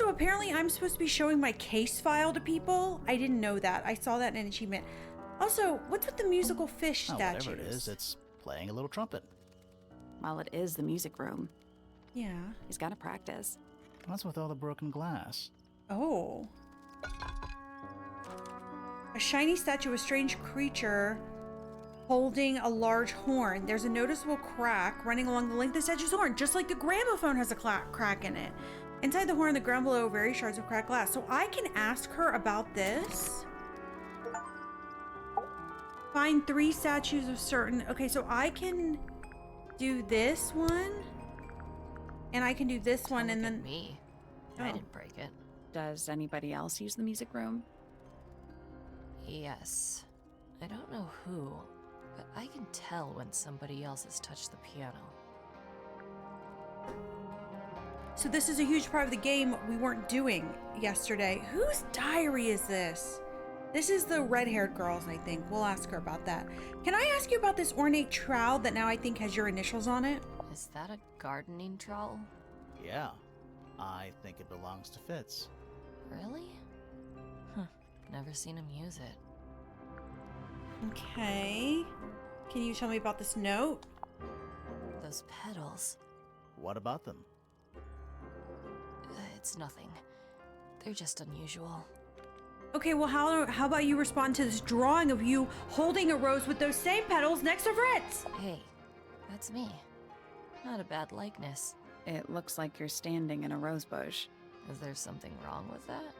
Also, apparently I'm supposed to be showing my case file to people. I didn't know that. I saw that in an achievement. Also, what's with the musical fish statues? Whatever it is, it's playing a little trumpet. Well, it is the music room. Yeah. He's got to practice. What's with all the broken glass? Oh. A shiny statue of a strange creature holding a large horn. There's a noticeable crack running along the length of the statue's horn, just like the gramophone has a crack in it. Inside the horn, the ground below, various shards of cracked glass. So I can ask her about this. Find 3 statues of certain... Okay, so I can do this one. And I can do this one, and then... me. Oh. I didn't break it. Does anybody else use the music room? Yes. I don't know who, but I can tell when somebody else has touched the piano. So this is a huge part of the game we weren't doing yesterday. Whose diary is this? This is the red-haired girl's, I think. We'll ask her about that. Can I ask you about this ornate trowel that now I think has your initials on it? Is that a gardening trowel? Yeah, I think it belongs to Fitz. Really? Never seen him use it. Okay. Can you tell me about this note? Those petals. What about them? It's nothing. They're just unusual. Okay, well, how about you respond to this drawing of you holding a rose with those same petals next to Fritz? Hey, that's me. Not a bad likeness. It looks like you're standing in a rose bush. Is there something wrong with that?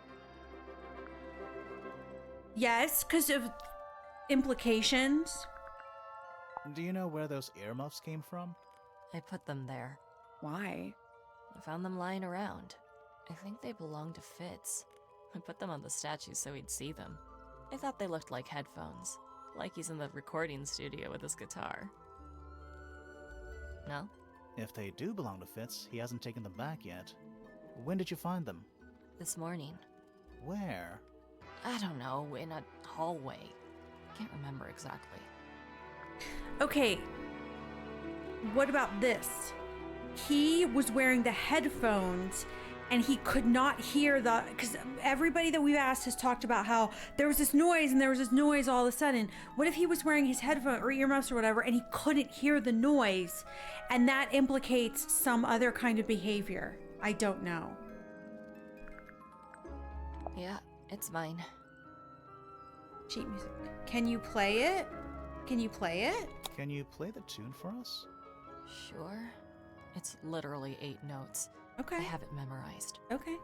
Yes, because of implications. Do you know where those earmuffs came from? I put them there. Why? I found them lying around. I think they belong to Fitz. I put them on the statue so he'd see them. I thought they looked like headphones, like he's in the recording studio with his guitar. No? If they do belong to Fitz, he hasn't taken them back yet. When did you find them? This morning. Where? I don't know, in a hallway. Can't remember exactly. Okay, what about this? He was wearing the headphones and he could not hear because everybody that we've asked has talked about how there was this noise and there was this noise all of a sudden. What if he was wearing his headphone or earmuffs or whatever and he couldn't hear the noise, and that implicates some other kind of behavior? I don't know. Yeah, it's mine. Sheet music. Can you play it? Can you play it? Can you play the tune for us? Sure. It's literally 8 notes. Okay. I have it memorized. Okay.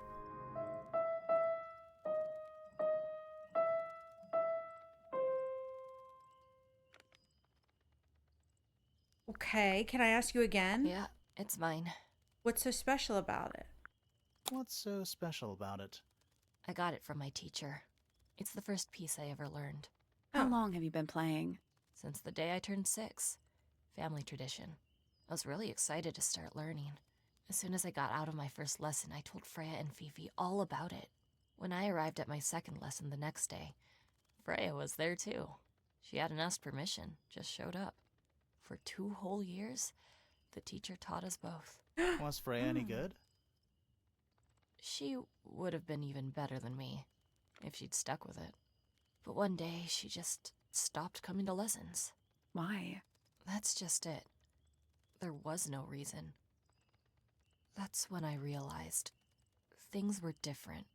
Okay, can I ask you again? Yeah, it's mine. What's so special about it? What's so special about it? I got it from my teacher. It's the first piece I ever learned. How long have you been playing? Since the day I turned 6. Family tradition. I was really excited to start learning. As soon as I got out of my first lesson, I told Freya and Fifi all about it. When I arrived at my second lesson the next day, Freya was there too. She hadn't asked permission, just showed up. For 2 whole years, the teacher taught us both. Was Freya any good? She would have been even better than me, if she'd stuck with it. But one day, she just stopped coming to lessons. Why? That's just it. There was no reason. That's when I realized things were different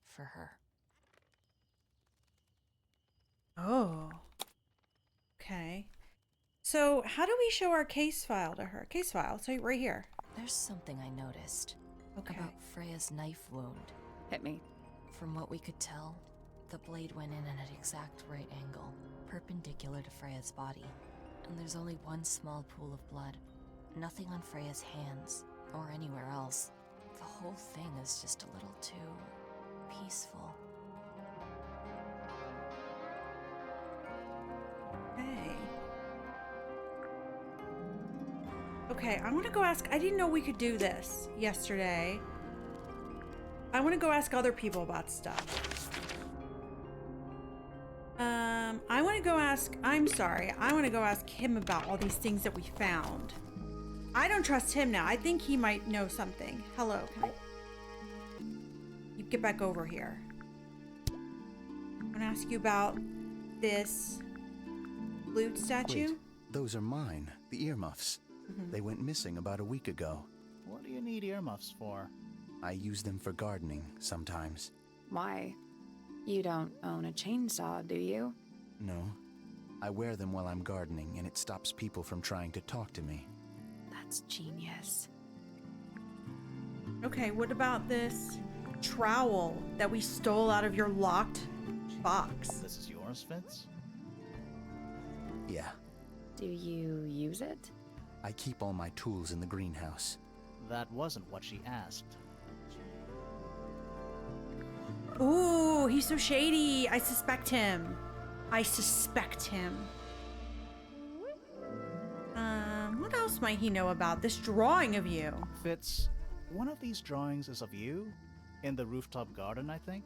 for her. Oh. Okay. So how do we show our case file to her? Case file, so right here. There's something I noticed about Freya's knife wound. Hit me. From what we could tell, the blade went in at an exact right angle, perpendicular to Freya's body. And there's only one small pool of blood. Nothing on Freya's hands, or anywhere else. The whole thing is just a little too peaceful. Okay, I want to go ask. I didn't know we could do this yesterday. I want to go ask other people about stuff. I want to go ask. I'm sorry. I want to go ask him about all these things that we found. I don't trust him now. I think he might know something. Hello. Can I... get back over here. I'm gonna ask you about this flute statue. Wait, those are mine, the earmuffs. They went missing about a week ago. What do you need earmuffs for? I use them for gardening sometimes. Why? You don't own a chainsaw, do you? No. I wear them while I'm gardening, and it stops people from trying to talk to me. That's genius. Okay, what about this trowel that we stole out of your locked box? This is yours, Fitz? Yeah. Do you use it? I keep all my tools in the greenhouse. That wasn't what she asked. Ooh, he's so shady. I suspect him. I suspect him. What else might he know about this drawing of you? Fitz, one of these drawings is of you in the rooftop garden, I think,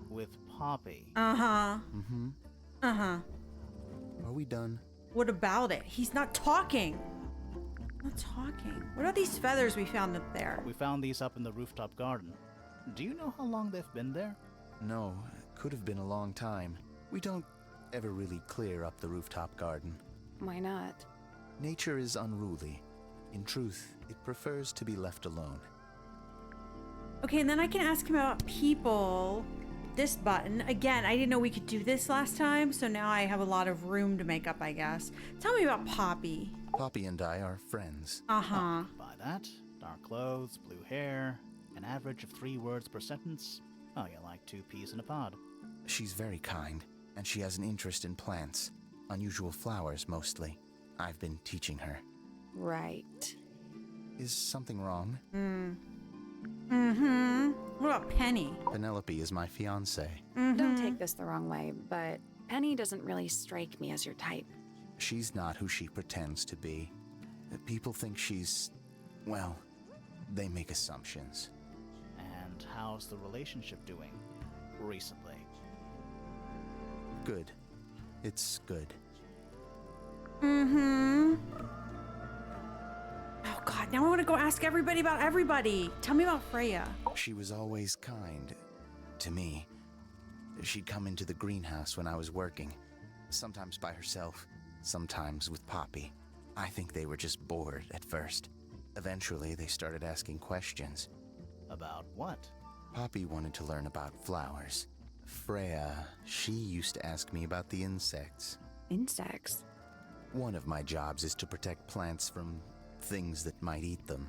with Poppy. Uh-huh. Mm-hmm. Uh-huh. Are we done? What about it? He's not talking. Not talking. What are these feathers we found up there? We found these up in the rooftop garden. Do you know how long they've been there? No, could have been a long time. We don't ever really clear up the rooftop garden. Why not? Nature is unruly. In truth, it prefers to be left alone. Okay, and then I can ask him about people. This button. Again, I didn't know we could do this last time, so now I have a lot of room to make up, I guess. Tell me about Poppy. Poppy and I are friends. Uh-huh. By that, dark clothes, blue hair, an average of 3 words per sentence. Oh, you're like 2 peas in a pod. She's very kind, and she has an interest in plants. Unusual flowers, mostly. I've been teaching her. Right. Is something wrong? What about Penny? Penelope is my fiancée. Don't take this the wrong way, but Penny doesn't really strike me as your type. She's not who she pretends to be. People think she's... well, they make assumptions. And how's the relationship doing recently? Good. It's good. Oh god, now I want to go ask everybody about everybody. Tell me about Freya. She was always kind. To me. She'd come into the greenhouse when I was working. Sometimes by herself, sometimes with Poppy. I think they were just bored at first. Eventually, they started asking questions. About what? Poppy wanted to learn about flowers. Freya, she used to ask me about the insects. Insects? One of my jobs is to protect plants from things that might eat them.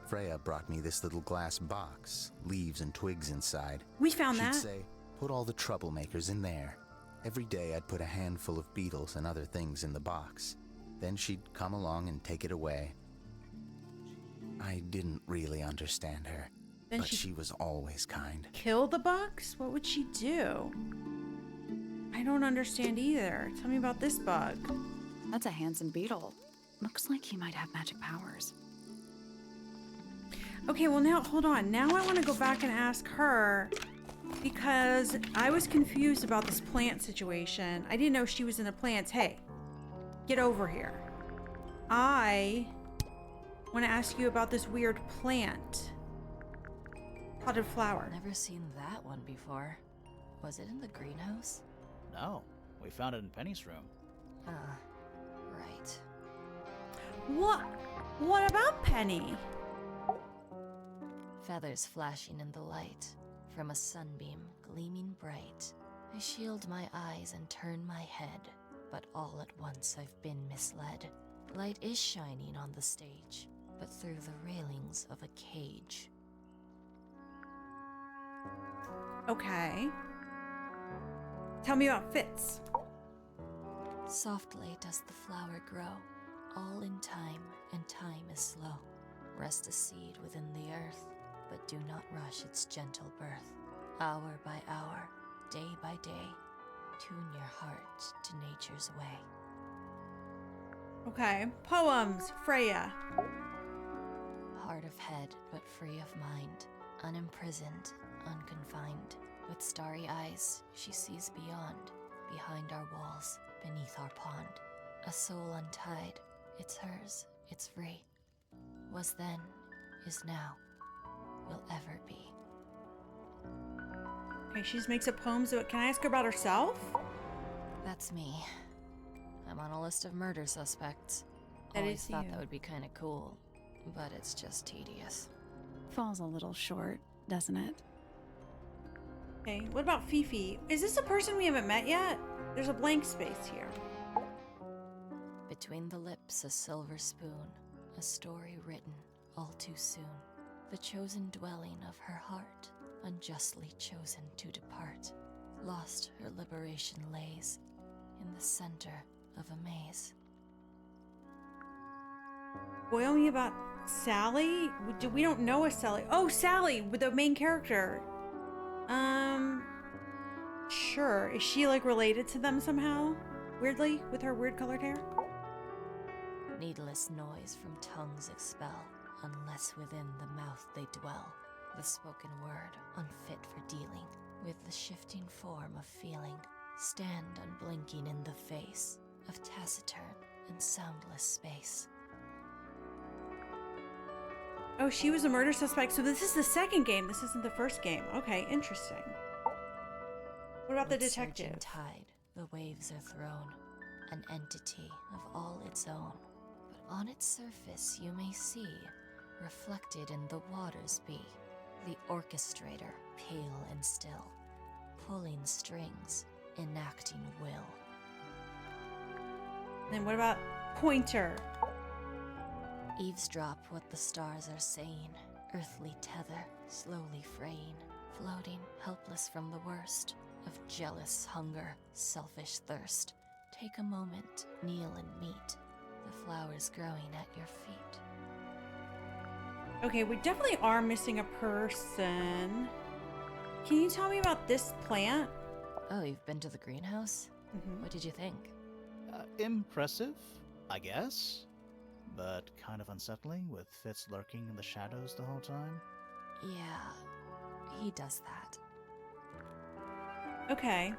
Freya brought me this little glass box, leaves and twigs inside. We found She'd that. say, put all the troublemakers in there. Every day I'd put a handful of beetles and other things in the box. Then she'd come along and take it away. I didn't really understand her, Then but she- she was always kind. Kill the bugs? What would she do? I don't understand either. Tell me about this bug. That's a handsome beetle. Looks like he might have magic powers. Okay, well now, hold on. Now I want to go back and ask her because I was confused about this plant situation. I didn't know she was in the plants. Hey, get over here. I want to ask you about this weird plant. Potted flower. Never seen that one before. Was it in the greenhouse? No, we found it in Penny's room. Right. What about Penny? Feathers flashing in the light, from a sunbeam gleaming bright. I shield my eyes and turn my head, but all at once I've been misled. Light is shining on the stage, but through the railings of a cage. Okay. Tell me about Fitz. Softly does the flower grow, all in time, and time is slow. Rest a seed within the earth, but do not rush its gentle birth. Hour by hour, day by day, tune your heart to nature's way. Okay. Poems. Freya. Hard of head, but free of mind, unimprisoned, unconfined. With starry eyes, she sees beyond, behind our walls, beneath our pond. A soul untied, it's hers, it's free. Was then, is now, will ever be. Okay, she just makes up poems. Can I ask her about herself? That's me. I'm on a list of murder suspects. That Always is thought you. that would be kind of cool, but it's just tedious. Falls a little short, doesn't it? Okay, what about Fifi? Is this a person we haven't met yet? There's a blank space here. Between the lips, a silver spoon, a story written all too soon. The chosen dwelling of her heart, unjustly chosen to depart. Lost her liberation lays in the center of a maze. Boil me about Sally? We don't know a Sally. Oh, Sally, with the main character. Sure. Is she like related to them somehow? Weirdly, with her weird colored hair? Needless noise from tongues expel, unless within the mouth they dwell. The spoken word, unfit for dealing with the shifting form of feeling. Stand unblinking in the face of taciturn and soundless space. Oh, she was a murder suspect. So this is the second game. This isn't the first game. Okay, interesting. What about the With surging detective? tide, the waves are thrown, an entity of all its own. But on its surface you may see, reflected in the waters be, the orchestrator, pale and still, pulling strings, enacting will. Then what about Pointer? Eavesdrop what the stars are saying, earthly tether, slowly fraying, floating, helpless from the worst of jealous hunger, selfish thirst. Take a moment, kneel and meet the flowers growing at your feet. Okay, we definitely are missing a person. Can you tell me about this plant? Oh, you've been to the greenhouse? Mhm. What did you think? Impressive, I guess. But kind of unsettling with Fitz lurking in the shadows the whole time. Yeah, he does that. Okay.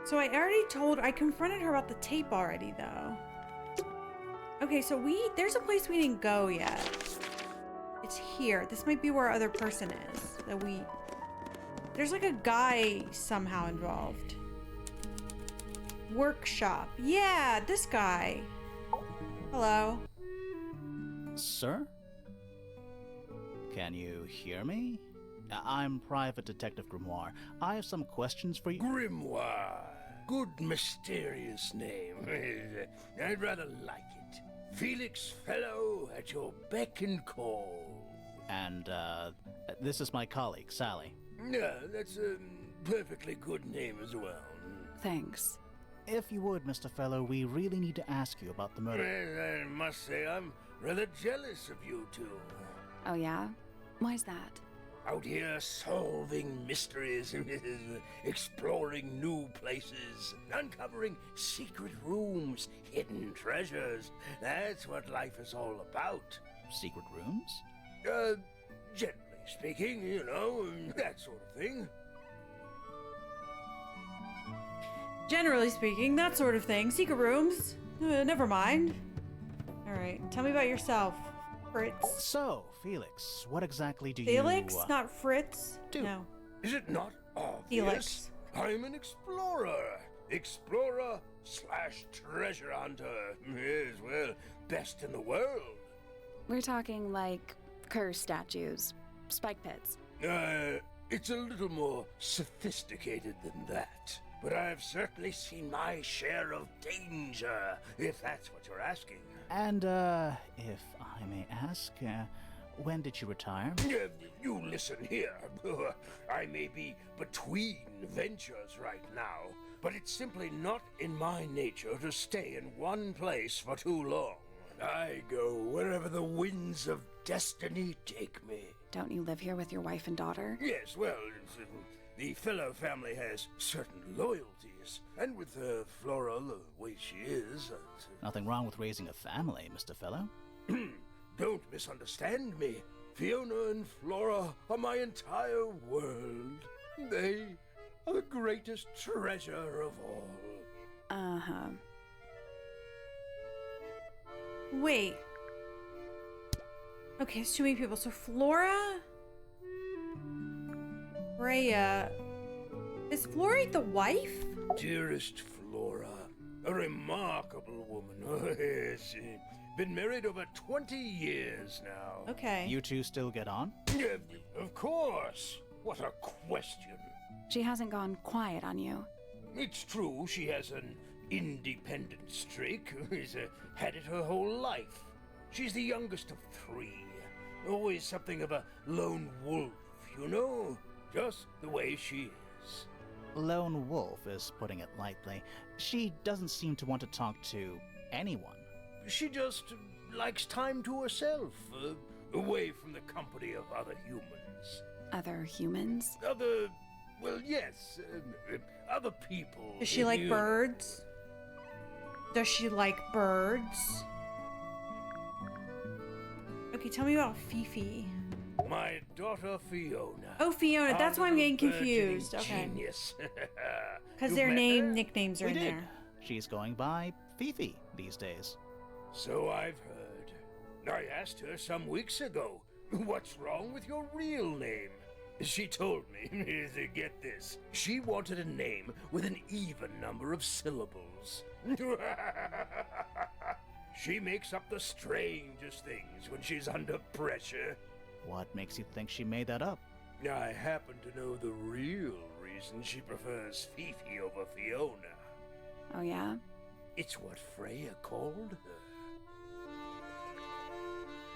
So I confronted her about the tape already, though. Okay, so there's a place we didn't go yet. It's here. This might be where our other person is. There's like a guy somehow involved. Workshop. Yeah, this guy. Hello. Sir? Can you hear me? I'm Private Detective Grimoire. I have some questions for you. Grimoire. Good mysterious name. I'd rather like it. Felix Fellow at your beck and call. And, this is my colleague, Sally. Yeah, that's a perfectly good name as well. Thanks. If you would, Mr. Fellow, we really need to ask you about the murder. Well, I must say I'm rather jealous of you two. Oh yeah? Why's that? Out here solving mysteries, exploring new places, uncovering secret rooms, hidden treasures. That's what life is all about. Secret rooms? Generally speaking, you know, that sort of thing. Generally speaking, that sort of thing. Secret rooms. Never mind. All right, tell me about yourself, Fritz. So, Felix, what exactly do Felix, you... not Fritz. do. No. Is it not obvious? Felix. I'm an explorer. Explorer / treasure hunter. Yes, well, best in the world. We're talking like Kerr statues, spike pits. It's a little more sophisticated than that. But I've certainly seen my share of danger, if that's what you're asking. And, if I may ask, when did you retire? You listen here. I may be between ventures right now, but it's simply not in my nature to stay in one place for too long. I go wherever the winds of destiny take me. Don't you live here with your wife and daughter? Yes, well, the Fellow family has certain loyalties, and with Flora the way she is... Nothing wrong with raising a family, Mr. Fellow. Don't misunderstand me. Fiona and Flora are my entire world. They are the greatest treasure of all. Uh-huh. Wait. Okay, it's too many people. So Flora Freya. Is Flora the wife? Dearest Flora, a remarkable woman. Oh, yes. Been married over 20 years now. Okay. You two still get on? Of course. What a question. She hasn't gone quiet on you. It's true she has an independent streak. She's had it her whole life. She's the youngest of 3. Always something of a lone wolf, you know? Just the way she is. Lone wolf is putting it lightly. She doesn't seem to want to talk to anyone. She just likes time to herself, away from the company of other humans. Other humans? Well, yes, other people. Does she like birds? Does she like birds? Okay, tell me about Fifi. My daughter Fiona. Oh, Fiona. That's why I'm getting Burgeoning confused. Okay. Genius. Because You their met her? nicknames are We in did. there. She's going by Fifi these days. So I've heard. I asked her some weeks ago, what's wrong with your real name? She told me, get this, she wanted a name with an even number of syllables. She makes up the strangest things when she's under pressure. What makes you think she made that up? I happen to know the real reason she prefers Fifi over Fiona. Oh, yeah? It's what Freya called her.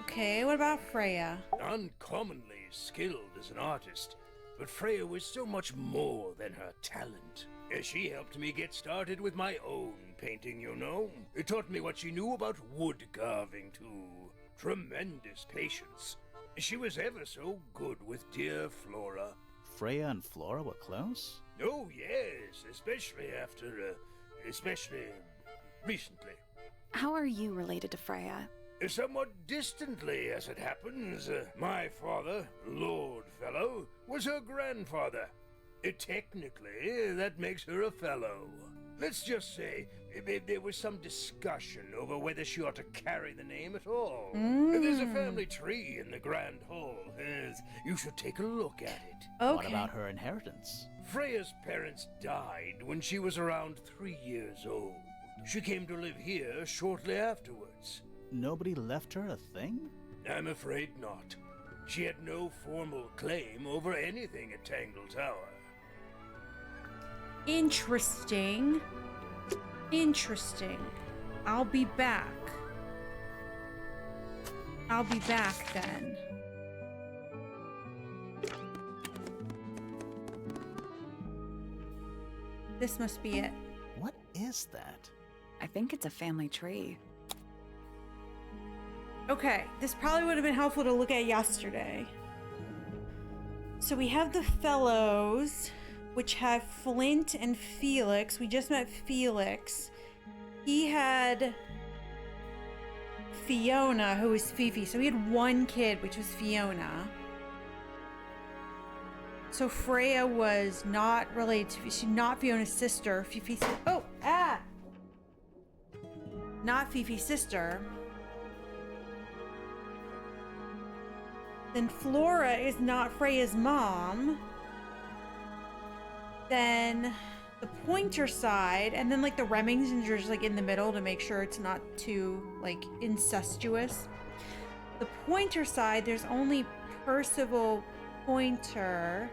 Okay, what about Freya? Uncommonly skilled as an artist, but Freya was so much more than her talent. She helped me get started with my own painting, you know. It taught me what she knew about wood carving, too. Tremendous patience. She was ever so good with dear Flora. Freya and Flora were close? Oh, yes, especially recently. How are you related to Freya? Somewhat distantly, as it happens. My father, Lord Fellow, was her grandfather. Technically, that makes her a fellow. Let's just say there was some discussion over whether she ought to carry the name at all. There's a family tree in the Grand Hall. You should take a look at it. Okay. What about her inheritance? Freya's parents died when she was around 3 years old. She came to live here shortly afterwards. Nobody left her a thing? I'm afraid not. She had no formal claim over anything at Tangle Tower. Interesting. Interesting. I'll be back. I'll be back then. This must be it. What is that? I think it's a family tree. Okay, this probably would have been helpful to look at yesterday. So we have the fellows, which have Flint and Felix. We just met Felix. He had Fiona, who was Fifi. So he had one kid, which was Fiona. So Freya was not related to, she's not Fiona's sister. Fifi's, not Fifi's sister. Then Flora is not Freya's mom. Then the Pointer side, and then like the Remingtons are just like in the middle to make sure it's not too like incestuous. The Pointer side, there's only Percival, Pointer,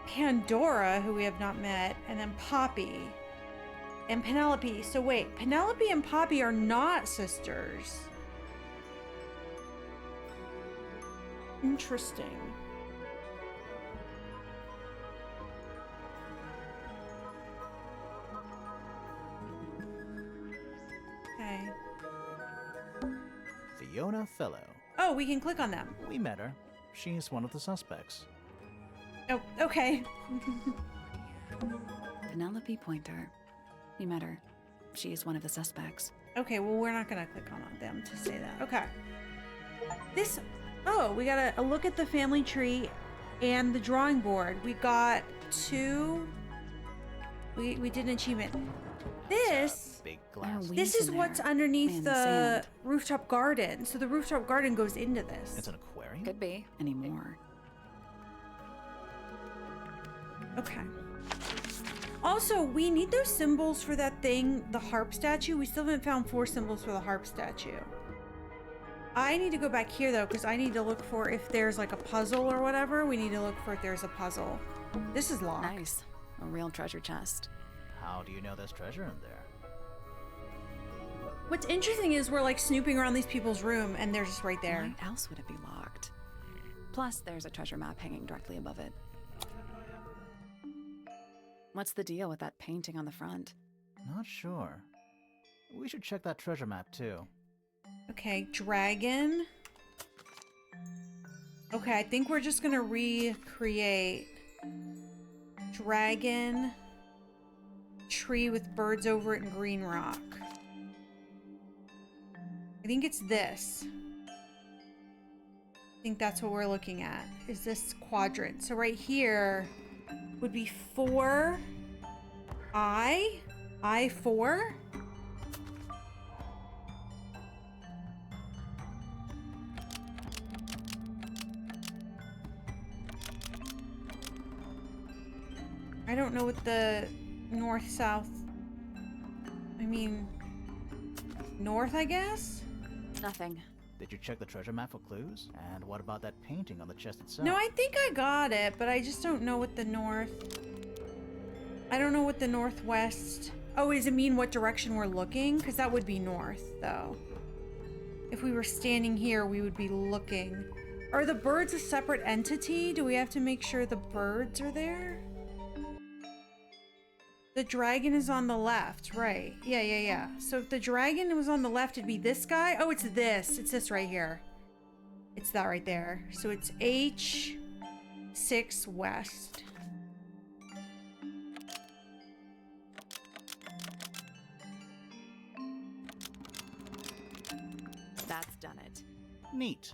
Pandora, who we have not met, and then Poppy and Penelope. So wait, Penelope and Poppy are not sisters. Interesting. Okay. Fiona Fellow. Oh, we can click on them. We met her. She's one of the suspects. Oh, okay. Penelope Pointer. You met her. She is one of the suspects. Okay, well, we're not gonna click on them to say that. Okay. This, oh, we got a look at the family tree and the drawing board. We got two, we did an achievement. This, Big Oh, glass. we- this Weeds is in what's there. underneath And the sand. rooftop garden. So the rooftop garden goes into this. It's an aquarium? Could be anymore. Okay. Also, we need those symbols for that thing, the harp statue. We still haven't found 4 symbols for the harp statue. I need to go back here though, because I need to look for if there's like a puzzle or whatever. We need to look for if there's a puzzle. This is locked. Nice. A real treasure chest. How do you know there's treasure in there? What's interesting is we're like snooping around these people's room and they're just right there. Why else would it be locked? Plus, there's a treasure map hanging directly above it. What's the deal with that painting on the front? Not sure. We should check that treasure map too. Okay, dragon. Okay, I think we're just gonna recreate dragon, tree with birds over it and green rock. I think it's this. I think that's what we're looking at, is this quadrant. So right here would be 4 I4. I don't know what the north, south, I mean, north, I guess? Nothing. Did you check the treasure map for clues? And what about that painting on the chest itself? No, I think I got it, but I just don't know what the north, I don't know what the northwest, oh, does it mean what direction we're looking? Because that would be north, though. If we were standing here, we would be looking. Are the birds a separate entity? Do we have to make sure the birds are there? The dragon is on the left, right? Yeah. So if the dragon was on the left, it'd be this guy. Oh, it's this. It's this right here. It's that right there. So it's H6 west. That's done it. Neat.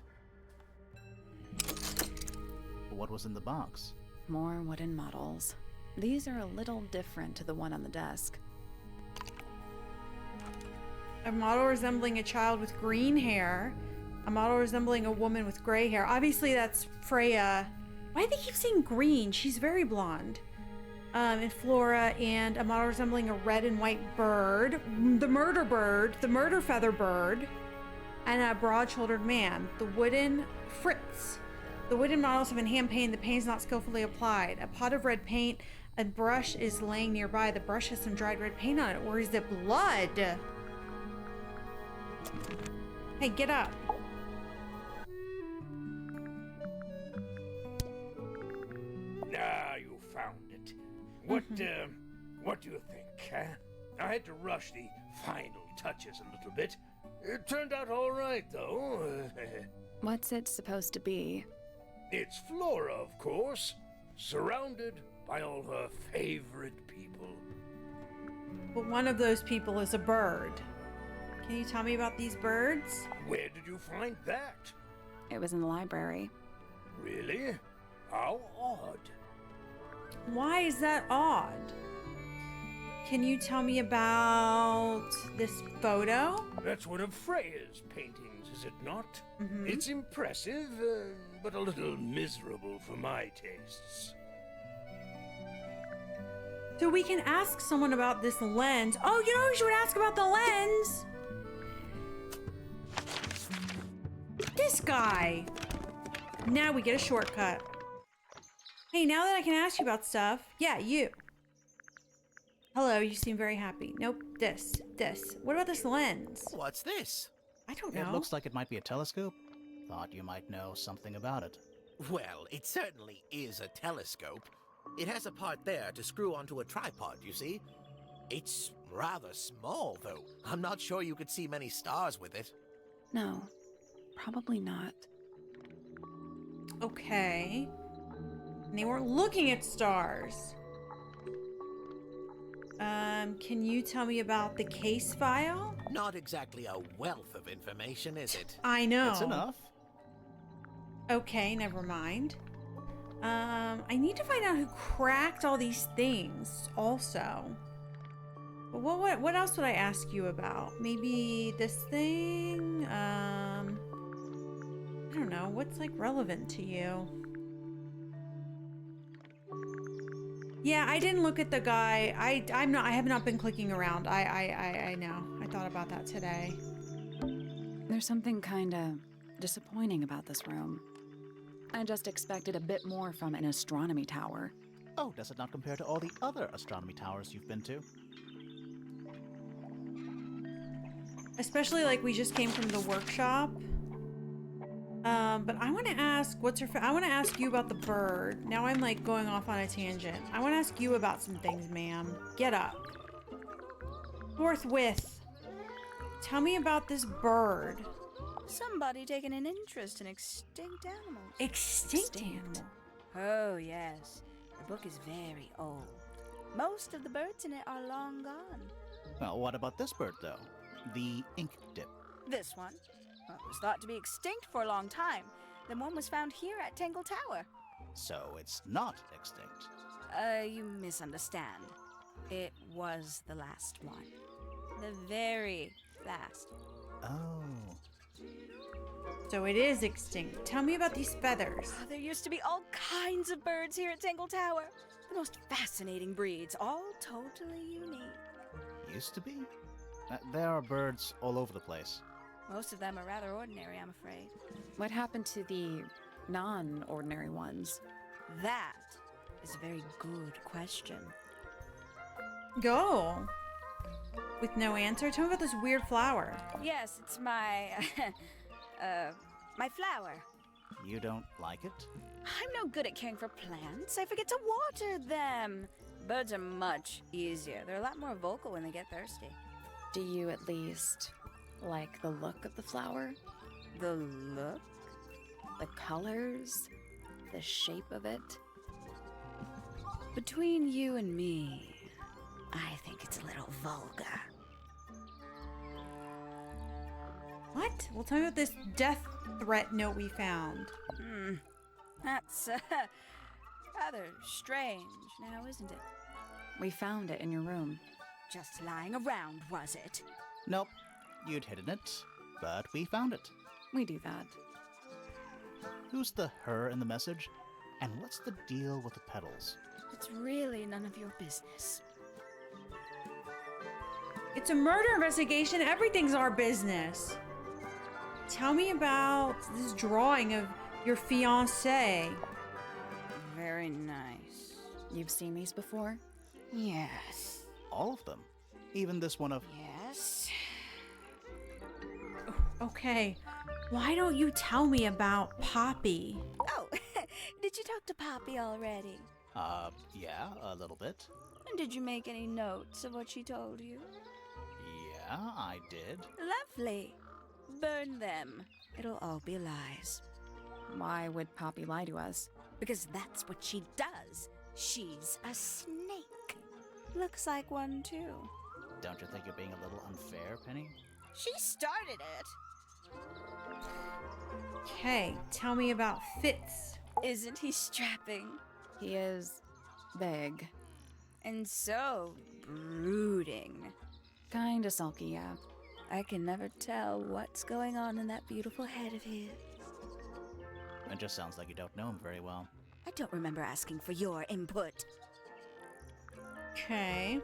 What was in the box? More wooden models. These are a little different to the one on the desk. A model resembling a child with green hair. A model resembling a woman with gray hair. Obviously that's Freya. Why do they keep saying green? She's very blonde. And Flora, and a model resembling a red and white bird. The murder feather bird. And a broad-shouldered man. The wooden Fritz. The wooden models have been hand painted. The paint is not skillfully applied. A pot of red paint. A brush is laying nearby. The brush has some dried red paint on it. Or is it blood? Hey, get up. Ah, you found it. What do you think, huh? I had to rush the final touches a little bit. It turned out all right, though. What's it supposed to be? It's Flora, of course, surrounded by all her favorite people. But one of those people is a bird. Can you tell me about these birds? Where did you find that? It was in the library. Really? How odd. Why is that odd? Can you tell me about this photo? That's one of Freya's paintings, is it not? Mm-hmm. It's impressive, but a little miserable for my tastes. So we can ask someone about this lens. Oh, you know who should ask about the lens? This guy. Now we get a shortcut. Hey, now that I can ask you about stuff. Yeah, you. Hello, you seem very happy. Nope, this. What about this lens? What's this? I don't know. It looks like it might be a telescope. Thought you might know something about it. Well, it certainly is a telescope. It has a part there to screw onto a tripod, you see. It's rather small, though. I'm not sure you could see many stars with it. No, probably not. Okay. And they weren't looking at stars. Can you tell me about the case file? Not exactly a wealth of information, is it? I know. It's enough. Okay, never mind. I need to find out who cracked all these things also. But what else would I ask you about? Maybe this thing? I don't know. What's like relevant to you? Yeah, I didn't look at the guy. I have not been clicking around. I know. I thought about that today. There's something kinda disappointing about this room. I just expected a bit more from an astronomy tower. Oh, does it not compare to all the other astronomy towers you've been to? Especially like we just came from the workshop. But I want to ask, I want to ask you about the bird. Now I'm like going off on a tangent. I want to ask you about some things, ma'am. Get up. Forthwith. Tell me about this bird. Somebody taking an interest in extinct animals. Extinct animal. Oh, yes. The book is very old. Most of the birds in it are long gone. Well, what about this bird, though? The ink dip. This one, well, it was thought to be extinct for a long time. Then one was found here at Tangle Tower. So it's not extinct. You misunderstand. It was the last one. The very last. Oh. So it is extinct. Tell me about these feathers. There used to be all kinds of birds here at Tangle Tower. The most fascinating breeds, all totally unique. Used to be? There are birds all over the place. Most of them are rather ordinary, I'm afraid. What happened to the non-ordinary ones? That is a very good question. Go. With no answer? Tell me about this weird flower. Yes, it's my, my flower. You don't like it? I'm no good at caring for plants. I forget to water them. Birds are much easier. They're a lot more vocal when they get thirsty. Do you at least like the look of the flower? The look? The colors? The shape of it? Between you and me, I think it's a little vulgar. What? Well, tell me about this death threat note we found. That's rather strange now, isn't it? We found it in your room. Just lying around, was it? Nope. You'd hidden it, but we found it. We do that. Who's the her in the message? And what's the deal with the petals? It's really none of your business. It's a murder investigation. Everything's our business. Tell me about this drawing of your fiancé. Very nice. You've seen these before? Yes. All of them. Even this one of... Yes. Okay, why don't you tell me about Poppy? Oh, did you talk to Poppy already? Yeah, a little bit. And did you make any notes of what she told you? Yeah, I did. Lovely. Burn them. It'll all be lies. Why would Poppy lie to us? Because that's what she does. She's a snake. Looks like one, too. Don't you think you're being a little unfair, Penny? She started it. Okay, tell me about Fitz. Isn't he strapping? He is big. And so brooding. Kinda sulky, yeah. I can never tell what's going on in that beautiful head of his. It just sounds like you don't know him very well. I don't remember asking for your input. Okay.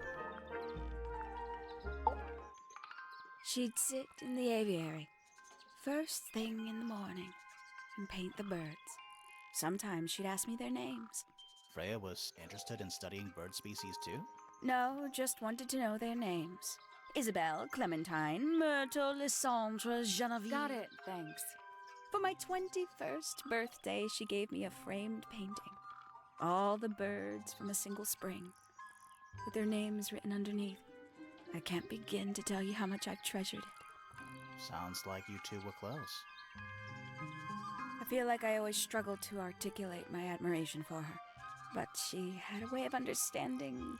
She'd sit in the aviary, first thing in the morning, and paint the birds. Sometimes she'd ask me their names. Freya was interested in studying bird species too? No, just wanted to know their names. Isabelle, Clementine, Myrtle, Lysandre, Genevieve. Got it, thanks. For my 21st birthday, she gave me a framed painting. All the birds from a single spring, with their names written underneath. I can't begin to tell you how much I've treasured it. Sounds like you two were close. I feel like I always struggled to articulate my admiration for her, but she had a way of understanding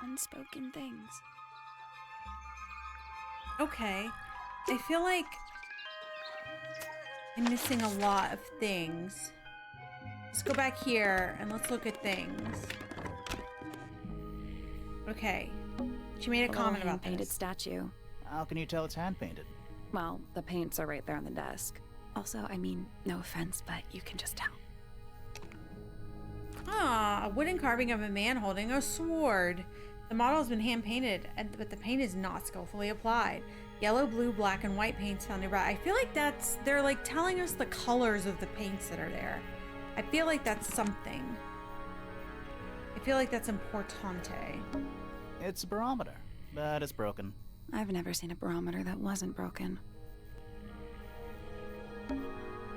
unspoken things. Okay. I feel like I'm missing a lot of things. Let's go back here and let's look at things. Okay. She made a comment about painted this. statue. How can you tell it's hand-painted? Well, the paints are right there on the desk. Also, I mean, no offense, but you can just tell. Ah, a wooden carving of a man holding a sword. The model has been hand painted, but the paint is not skillfully applied. Yellow, blue, black, and white paints found nearby. I feel like they're like telling us the colors of the paints that are there. I feel like that's something. I feel like that's importante. It's a barometer, but it's broken. I've never seen a barometer that wasn't broken.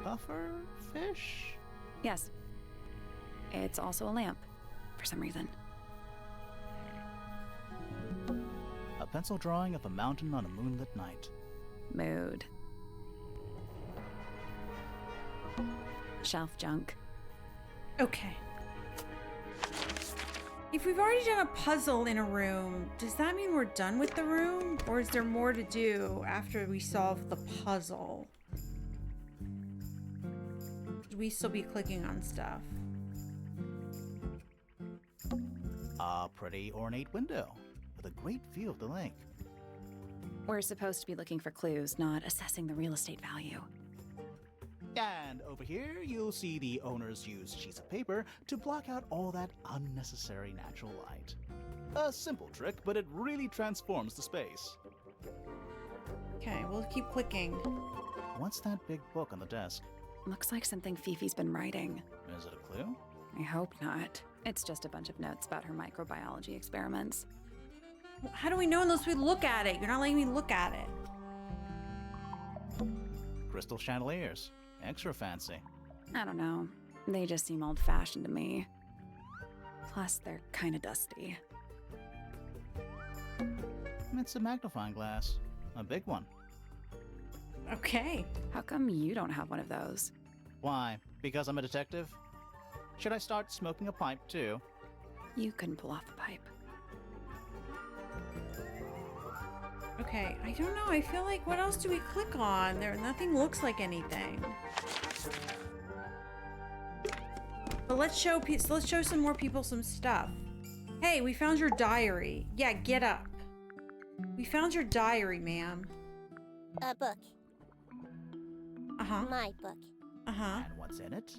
Puffer fish? Yes. It's also a lamp, for some reason. A pencil drawing of a mountain on a moonlit night. Mood. Shelf junk. Okay. If we've already done a puzzle in a room, does that mean we're done with the room? Or is there more to do after we solve the puzzle? Should we still be clicking on stuff? A pretty ornate window with a great view of the lake. We're supposed to be looking for clues, not assessing the real estate value. And over here, you'll see the owners use sheets of paper to block out all that unnecessary natural light. A simple trick, but it really transforms the space. Okay, we'll keep clicking. What's that big book on the desk? Looks like something Fifi's been writing. Is it a clue? I hope not. It's just a bunch of notes about her microbiology experiments. How do we know unless we look at it? You're not letting me look at it. Crystal chandeliers. Extra fancy. I don't know. They just seem old-fashioned to me. Plus, they're kind of dusty. It's a magnifying glass. A big one. Okay. How come you don't have one of those? Why? Because I'm a detective? Should I start smoking a pipe too? You couldn't pull off a pipe. Okay, I don't know. I feel like, what else do we click on? Nothing looks like anything. But let's show some more people some stuff. Hey, we found your diary. Yeah, get up. We found your diary, ma'am. A book. Uh-huh. My book. Uh-huh. And what's in it?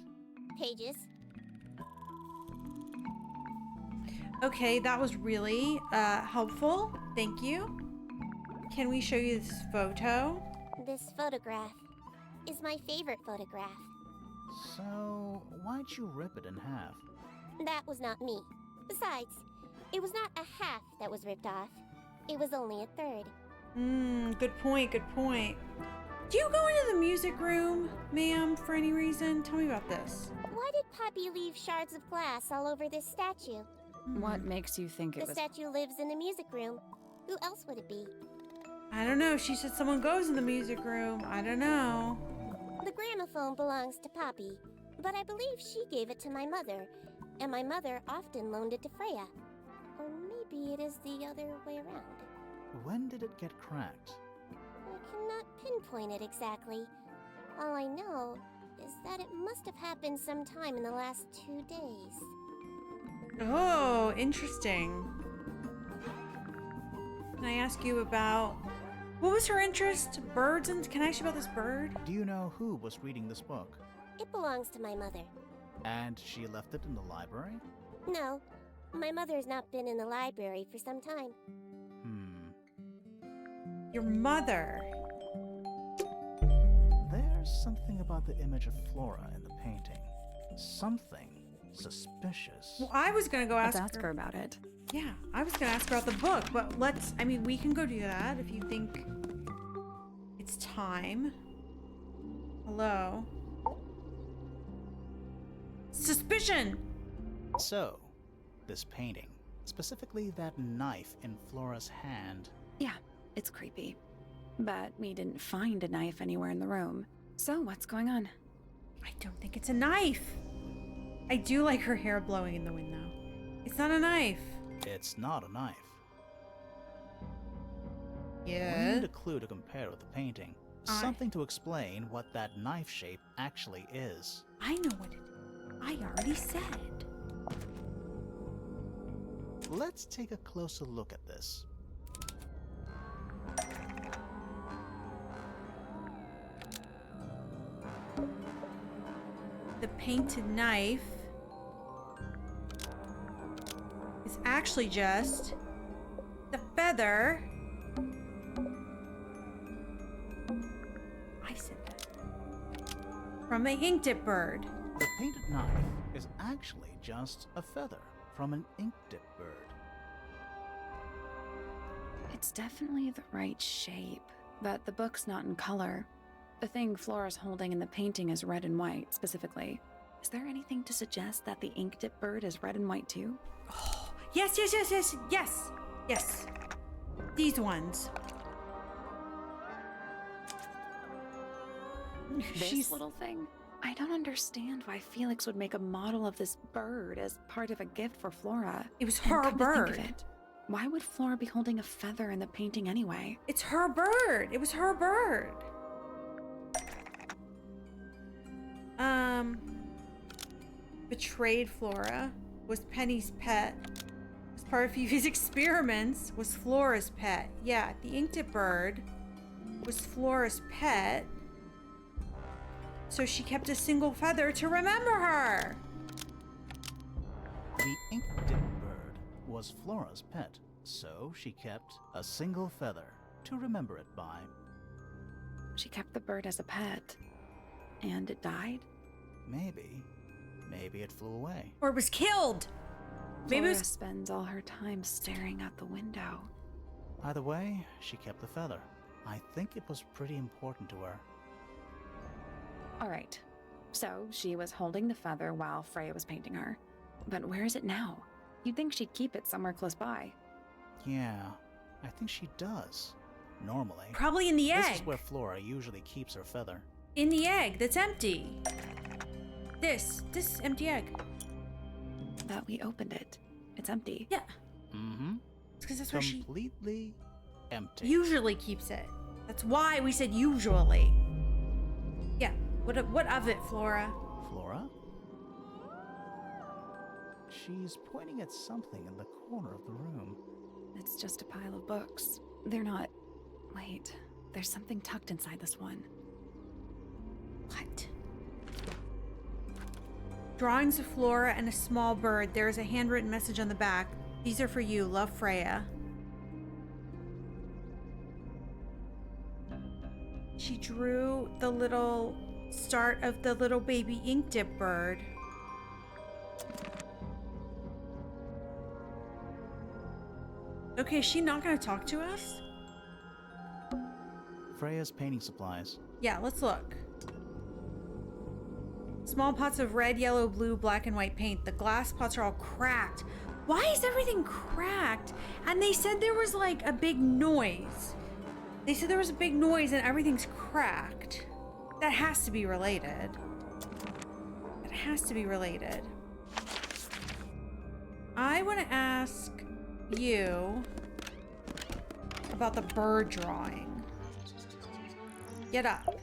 Pages. Okay, that was really helpful. Thank you. Can we show you this photo? This photograph is my favorite photograph. So, why'd you rip it in half? That was not me. Besides, it was not a half that was ripped off. It was only a third. Good point, good point. Do you go into the music room, ma'am, for any reason? Tell me about this. Why did Poppy leave shards of glass all over this statue? What makes you think it The was... statue lives in the music room. Who else would it be? I don't know. She said someone goes in the music room. I don't know. The gramophone belongs to Poppy, but I believe she gave it to my mother, and my mother often loaned it to Freya. Or maybe it is the other way around. When did it get cracked? I cannot pinpoint it exactly. All I know is that it must have happened sometime in the last 2 days. Oh, interesting. Can I ask you about... What was her interest? Birds? And can I ask you about this bird? Do you know who was reading this book? It belongs to my mother. And she left it in the library? No, my mother has not been in the library for some time. Your mother. There's something about the image of Flora in the painting. Something suspicious. Well, I was gonna go Let's ask ask her about it. Yeah, I was gonna ask her about the book, but we can go do that if you think it's time. Hello? Suspicion! So, this painting, specifically that knife in Flora's hand. Yeah, it's creepy. But we didn't find a knife anywhere in the room. So what's going on? I don't think it's a knife. I do like her hair blowing in the wind, though. It's not a knife. It's not a knife. We Yeah. need a clue to compare with the painting. Something to explain what that knife shape actually is. I know what it is. I already said. Let's take a closer look at this. The painted knife. actually just the feather. I said that. From an ink dip bird. The painted knife is actually just a feather from an ink dip bird. It's definitely the right shape, but the book's not in color. The thing Flora's holding in the painting is red and white, specifically. Is there anything to suggest that the ink dip bird is red and white too? Oh, yes. These ones. This little thing? I don't understand why Felix would make a model of this bird as part of a gift for Flora. It was And her come to think bird. of it, why would Flora be holding a feather in the painting anyway? It's her bird. It was her bird. Betrayed Flora was Penny's pet. As part of Phoebe's experiments was Flora's pet. Yeah, the ink dip bird was Flora's pet. So she kept a single feather to remember her. The ink dip bird was Flora's pet, so she kept a single feather to remember it by. She kept the bird as a pet. And it died? Maybe it flew away. Or it was killed. Maybe it Flora was... spends all her time staring out the window. Either way, she kept the feather. I think it was pretty important to her. All right. So she was holding the feather while Freya was painting her. But where is it now? You'd think she'd keep it somewhere close by. Yeah, I think she does. Normally. Probably in the egg. This is where Flora usually keeps her feather. In the egg that's empty. This empty egg. But we opened it. It's empty. Yeah. Mm-hmm. It's because that's where she Completely empty. usually keeps it. That's why we said usually. Yeah. What of it, Flora? Flora? She's pointing at something in the corner of the room. It's just a pile of books. They're not... Wait. There's something tucked inside this one. What? Drawings of Flora and a small bird. There is a handwritten message on the back. These are for you. Love, Freya. She drew the little start of the little baby ink dip bird. Okay, is she not going to talk to us? Freya's painting supplies. Yeah, let's look. Small pots of red, yellow, blue, black, and white paint. The glass pots are all cracked. Why is everything cracked? And they said there was like a big noise. They said there was a big noise and everything's cracked. That has to be related. That has to be related. I want to ask you about the bird drawing. Get up.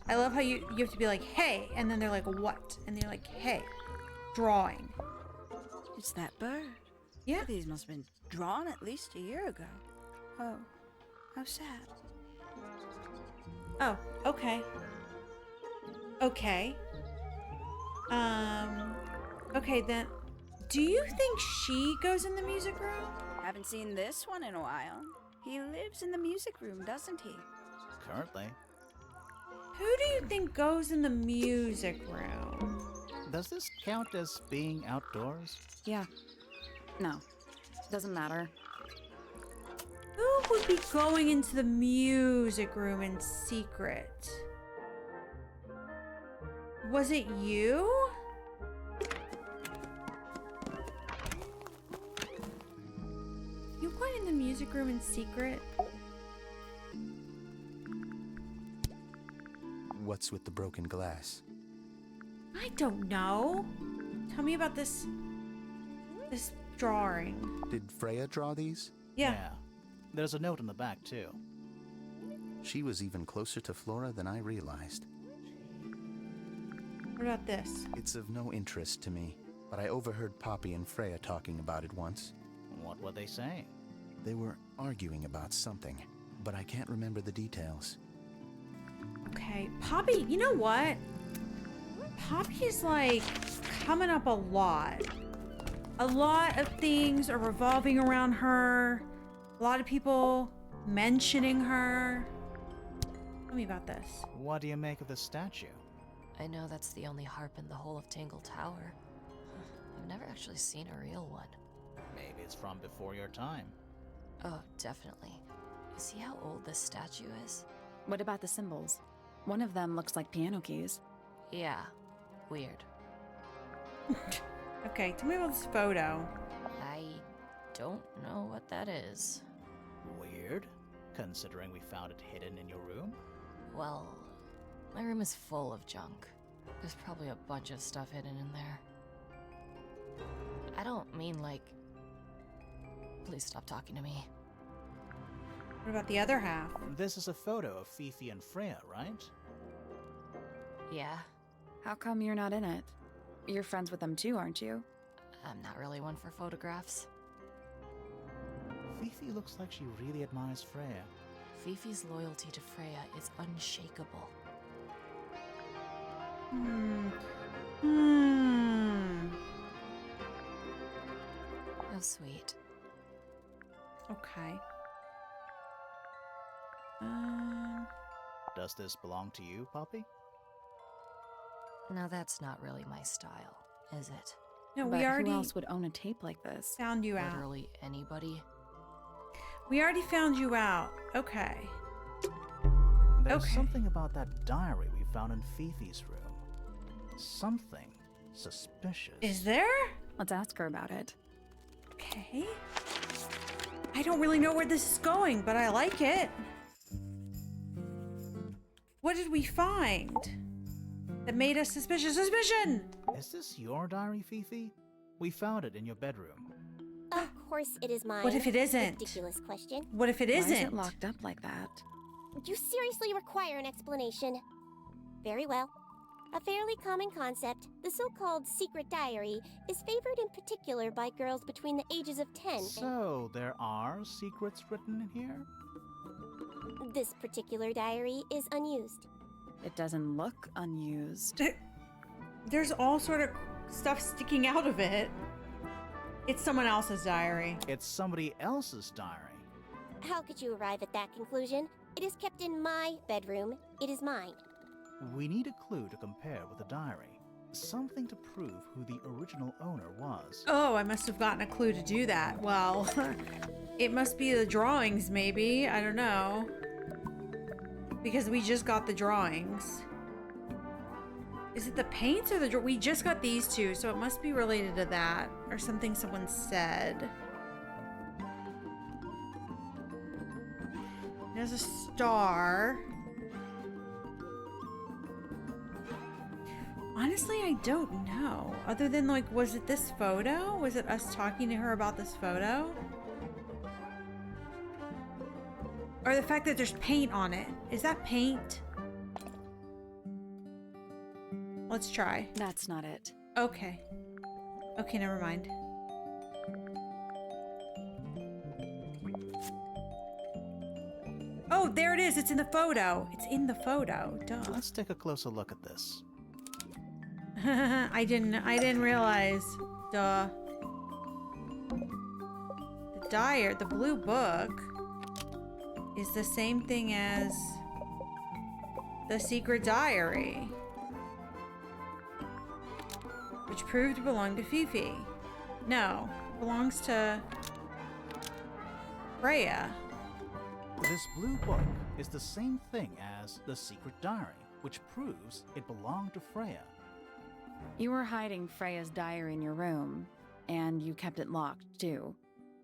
I love how you have to be like, hey, and then they're like, what? And they're like, hey, drawing. It's that bird. Yeah. These must have been drawn at least a year ago. Oh, how sad. Oh, okay. Okay. Okay then. Do you think she goes in the music room? Haven't seen this one in a while. He lives in the music room, doesn't he? Currently. Who do you think goes in the music room? Does this count as being outdoors? Yeah. No. Doesn't matter. Who would be going into the music room in secret? Was it you? You going in the music room in secret? What's with the broken glass? I don't know. Tell me about this drawing. Did Freya draw these? Yeah. There's a note in the back, too. She was even closer to Flora than I realized. What about this? It's of no interest to me, but I overheard Poppy and Freya talking about it once. What were they saying? They were arguing about something, but I can't remember the details. Okay, Poppy, you know what? Poppy is like coming up a lot. A lot of things are revolving around her. A lot of people mentioning her. Tell me about this. What do you make of the statue? I know that's the only harp in the whole of Tangle Tower. I've never actually seen a real one. Maybe it's from before your time. Oh, definitely. You see how old this statue is? What about the symbols? One of them looks like piano keys. Yeah, weird. Okay, tell me about this photo. I don't know what that is. Weird, considering we found it hidden in your room. Well, my room is full of junk. There's probably a bunch of stuff hidden in there. I don't mean like... Please stop talking to me. What about the other half? This is a photo of Fifi and Freya, right? Yeah, How come you're not in it? You're friends with them too, aren't you? I'm not really one for photographs. Fifi looks like she really admires Freya. Fifi's loyalty to Freya is unshakable. How sweet. Okay. Does this belong to you, Poppy? Now that's not really my style, is it? No, But we already who else would own a tape like this? found you out. Literally anybody? We already found you out. Okay. There's Okay. something about that diary we found in Fifi's room. Something suspicious. Is there? Let's ask her about it. Okay. I don't really know where this is going, but I like it. What did we find that made us suspicious? Suspicion! Is this your diary, Fifi? We found it in your bedroom. Of course it is mine. What if it isn't? Ridiculous question. What if it Why is isn't? it locked up like that? Would you seriously require an explanation? Very well. A fairly common concept, the so-called secret diary, is favored in particular by girls between the ages of 10. So, there are secrets written in here? This particular diary is unused. It doesn't look unused. There's all sort of stuff sticking out of it. It's someone else's diary. It's somebody else's diary. How could you arrive at that conclusion? It is kept in my bedroom. It is mine. We need a clue to compare with the diary. Something to prove who the original owner was. Oh, I must have gotten a clue to do that. Well, it must be the drawings, maybe. I don't know. Because we just got the drawings. Is it the paints or the we just got these two, so it must be related to that. Or something someone said. There's a star. Honestly, I don't know. Other than, like, was it this photo? Was it us talking to her about this photo? Or the fact that there's paint on it. Is that paint? Let's try. That's not it. Okay. Okay, never mind. Oh, there it is. It's in the photo. It's in the photo. Duh. Let's take a closer look at this. I didn't realize. Duh. The diary, the blue book, is the same thing as the secret diary, which proved to belong to Fifi. No, belongs to Freya. This blue book is the same thing as the secret diary, which proves it belonged to Freya. You were hiding Freya's diary in your room, and you kept it locked too.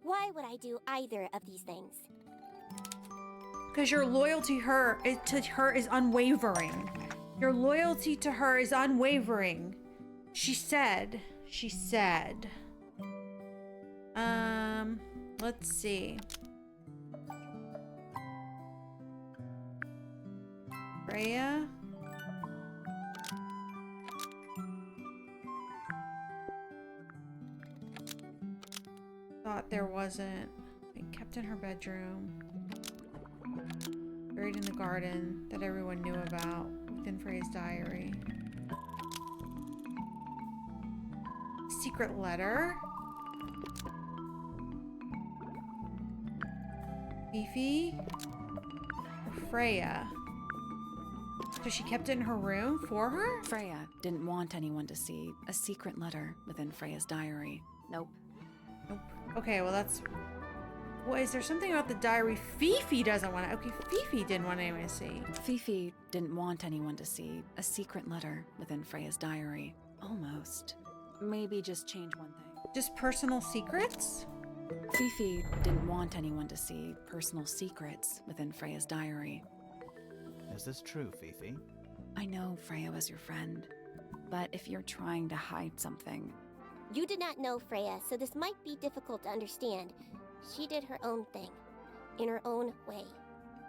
Why would I do either of these things? Because your loyalty to her is unwavering. Your loyalty to her is unwavering. She said. Let's see. Freya? Thought there wasn't. Like, kept in her bedroom. Buried in the garden that everyone knew about within Freya's diary. Secret letter? Fifi or Freya? So she kept it in her room for her? Freya didn't want anyone to see a secret letter within Freya's diary. Nope. Nope. Okay, well that's... Well, is there something about the diary Fifi doesn't want to... Okay, Fifi didn't want anyone to see. Fifi didn't want anyone to see a secret letter within Freya's diary. Almost. Maybe just change one thing. Just personal secrets? Fifi didn't want anyone to see personal secrets within Freya's diary. Is this true, Fifi? I know Freya was your friend, but if you're trying to hide something... You did not know Freya, so this might be difficult to understand. She did her own thing, in her own way.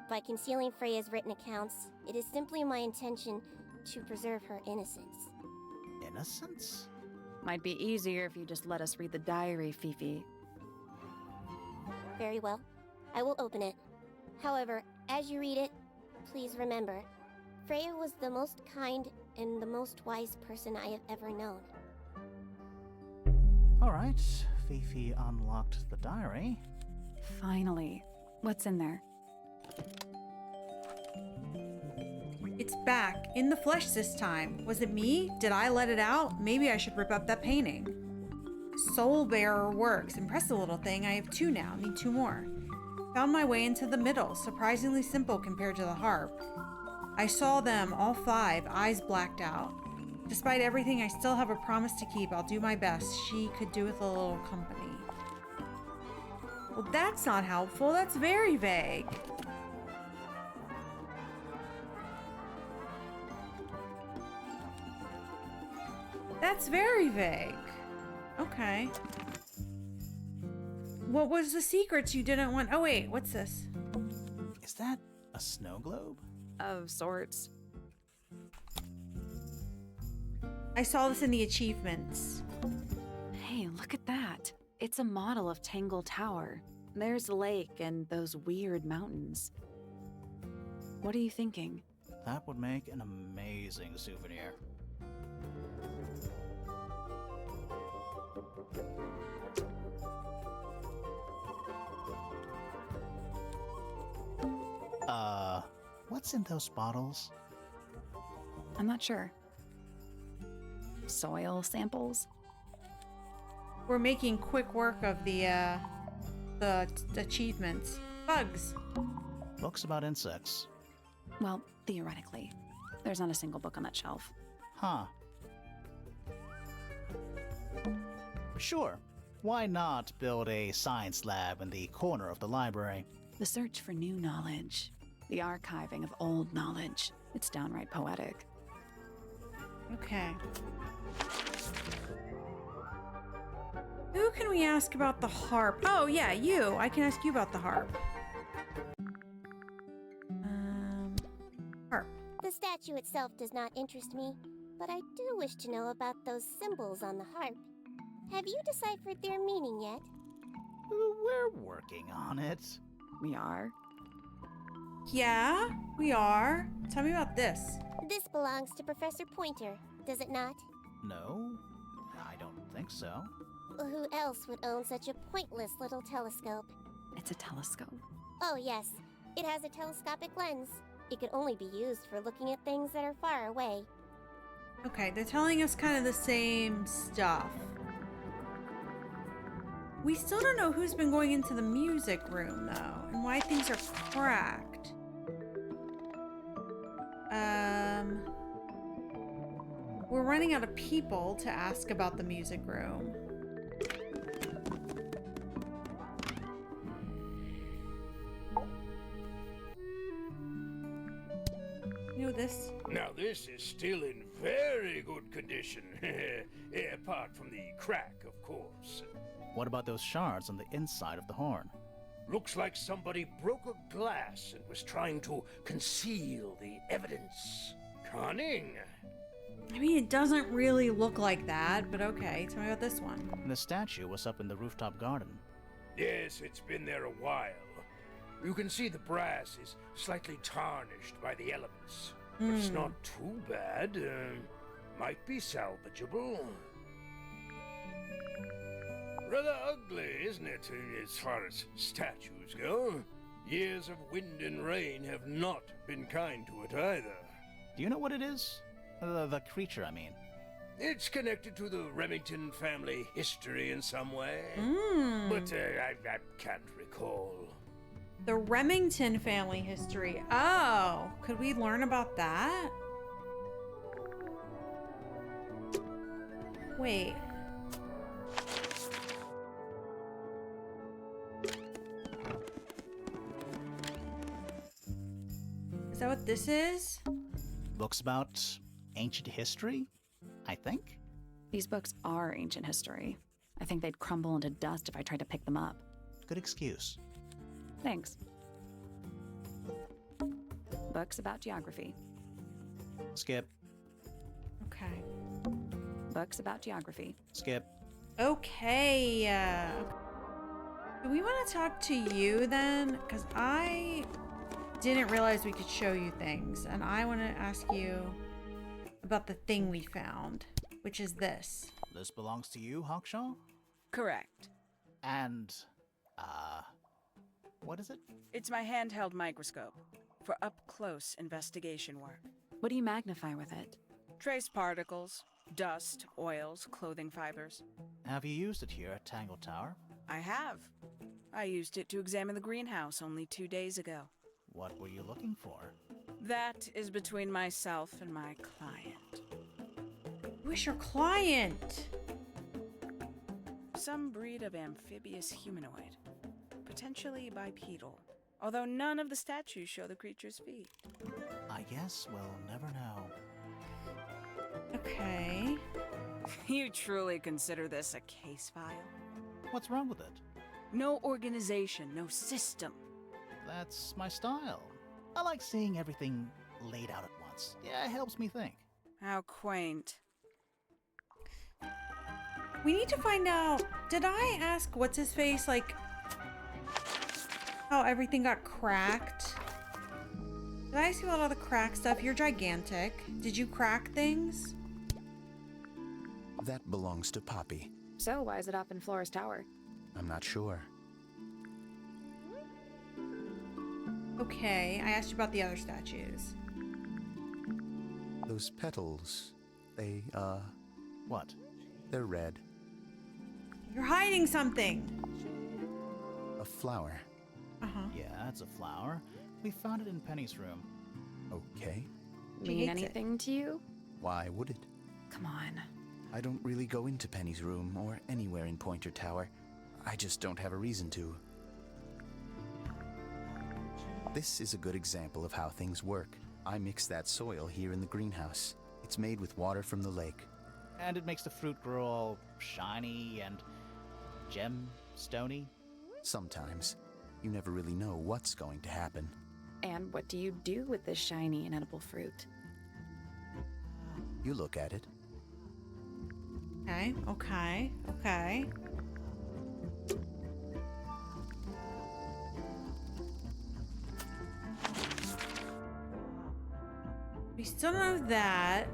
By concealing Freya's written accounts, it is simply my intention to preserve her innocence. Innocence? Might be easier if you just let us read the diary, Fifi. Very well. I will open it. However, as you read it, please remember, Freya was the most kind and the most wise person I have ever known. Alright, Fifi unlocked the diary. Finally. What's in there? It's back, in the flesh this time. Was it me? Did I let it out? Maybe I should rip up that painting. Soul Bearer works. Impressive little thing. I have 2 now. Need 2 more. Found my way into the middle. Surprisingly simple compared to the harp. I saw them, all 5, eyes blacked out. Despite everything, I still have a promise to keep. I'll do my best. She could do with a little company. Well, that's not helpful. That's very vague. That's very vague. Okay. What was the secrets you didn't want? Oh, wait. What's this? Is that a snow globe? Of sorts. I saw this in the achievements. Hey, look at that. It's a model of Tangle Tower. There's the lake and those weird mountains. What are you thinking? That would make an amazing souvenir. What's in those bottles? I'm not sure. Soil samples? We're making quick work of the achievements. Bugs. Books about insects. Well, theoretically. There's not a single book on that shelf. Huh. Sure. Why not build a science lab in the corner of the library? The search for new knowledge. The archiving of old knowledge. It's downright poetic. Okay. Who can we ask about the harp? Oh, yeah, you. I can ask you about the harp. Harp. The statue itself does not interest me, but I do wish to know about those symbols on the harp. Have you deciphered their meaning yet? We're working on it. We are? Yeah, we are. Tell me about this. This belongs to Professor Pointer, does it not? No, I don't think so. Who else would own such a pointless little telescope? It's a telescope. Oh yes, it has a telescopic lens. It could only be used for looking at things that are far away. Okay, they're telling us kind of the same stuff. We still don't know who's been going into the music room, though, and why things are cracked. We're running out of people to ask about the music room. You know this? Now this is still in very good condition. Apart from the crack, of course. What about those shards on the inside of the horn? Looks like somebody broke a glass and was trying to conceal the evidence. Cunning. I mean, it doesn't really look like that, but okay. Tell me about this one. The statue was up in the rooftop garden. Yes, it's been there a while. You can see the brass is slightly tarnished by the elements. But it's not too bad. Might be salvageable. Rather ugly, isn't it, as far as statues go? Years of wind and rain have not been kind to it either. Do you know what it is? The creature, I mean. It's connected to the Remington family history in some way. But I can't recall. The Remington family history. Oh, could we learn about that? Wait. Is that what this is? Books about ancient history, I think? These books are ancient history. I think they'd crumble into dust if I tried to pick them up. Good excuse. Thanks. Books about geography. Skip. Okay. Books about geography. Skip. Okay. Do we want to talk to you then? Because I didn't realize we could show you things. And I want to ask you about the thing we found, which is this. This belongs to you, Hawkshaw? Correct. And, what is it? It's my handheld microscope for up-close investigation work. What do you magnify with it? Trace particles, dust, oils, clothing fibers. Have you used it here at Tangle Tower? I have. I used it to examine the greenhouse only 2 days ago. What were you looking for? That is between myself and my client. Who's your client? Some breed of amphibious humanoid, potentially bipedal, although none of the statues show the creature's feet. I guess we'll never know. Okay. You truly consider this a case file? What's wrong with it? No organization, no system. That's my style. I like seeing everything laid out at once. Yeah, it helps me think. How quaint. We need to find out, did I ask what's his face, like, how everything got cracked? Did I ask you about all the crack stuff? You're gigantic. Did you crack things? That belongs to Poppy. So, why is it up in Flora's tower? I'm not sure. Okay, I asked you about the other statues. Those petals, they, What? they're red. You're hiding something. A flower. Uh-huh. Yeah, that's a flower. We found it in Penny's room. Okay. She Mean hates anything to you? Why would it? Come on. I don't really go into Penny's room or anywhere in Pointer Tower. I just don't have a reason to. This is a good example of how things work. I mix that soil here in the greenhouse. It's made with water from the lake. And it makes the fruit grow all shiny and gem-stony. Sometimes. You never really know what's going to happen. And what do you do with this shiny and edible fruit? You look at it. Okay, okay, okay. We still don't know that.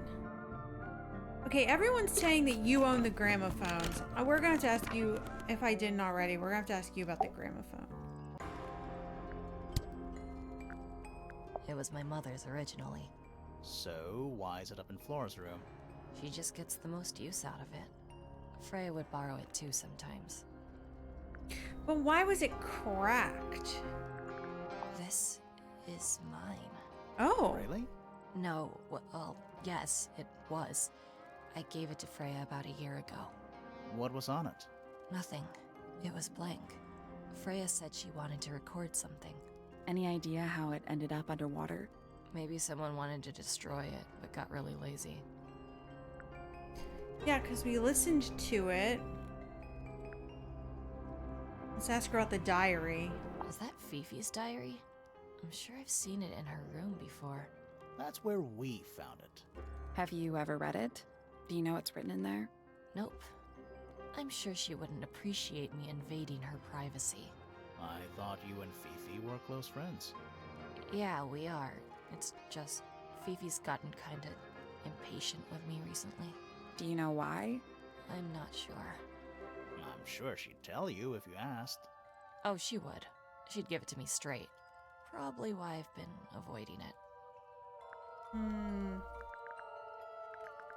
Okay, everyone's saying that you own the gramophones. We're gonna have to ask you, if I didn't already, we're gonna have to ask you about the gramophone. It was my mother's originally. So, why is it up in Flora's room? She just gets the most use out of it. Freya would borrow it too sometimes. But why was it cracked? This is mine. Oh. Really? No, well, yes, it was. I gave it to Freya about a year ago. What was on it? Nothing. It was blank. Freya said she wanted to record something. Any idea how it ended up underwater? Maybe someone wanted to destroy it, but got really lazy. Yeah, because we listened to it. Let's ask her about the diary. Is that Fifi's diary? I'm sure I've seen it in her room before. That's where we found it. Have you ever read it? Do you know what's written in there? Nope. I'm sure she wouldn't appreciate me invading her privacy. I thought you and Fifi were close friends. Yeah, we are. It's just Fifi's gotten kinda impatient with me recently. Do you know why? I'm not sure. I'm sure she'd tell you if you asked. Oh, she would. She'd give it to me straight. Probably why I've been avoiding it.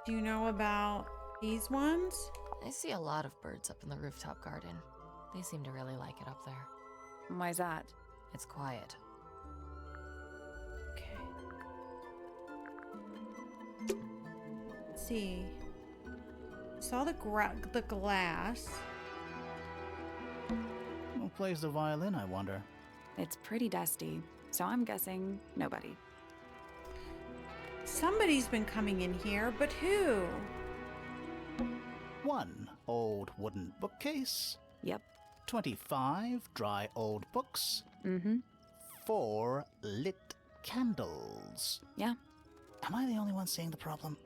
Do you know about these ones? I see a lot of birds up in the rooftop garden. They seem to really like it up there. Why's that? It's quiet. Okay. Let's see. Saw the glass. Who plays the violin, I wonder? It's pretty dusty, so I'm guessing nobody. Somebody's been coming in here, but who? 1 old wooden bookcase. Yep. 25 dry old books. Mm-hmm. 4 lit candles. Yeah. Am I the only one seeing the problem?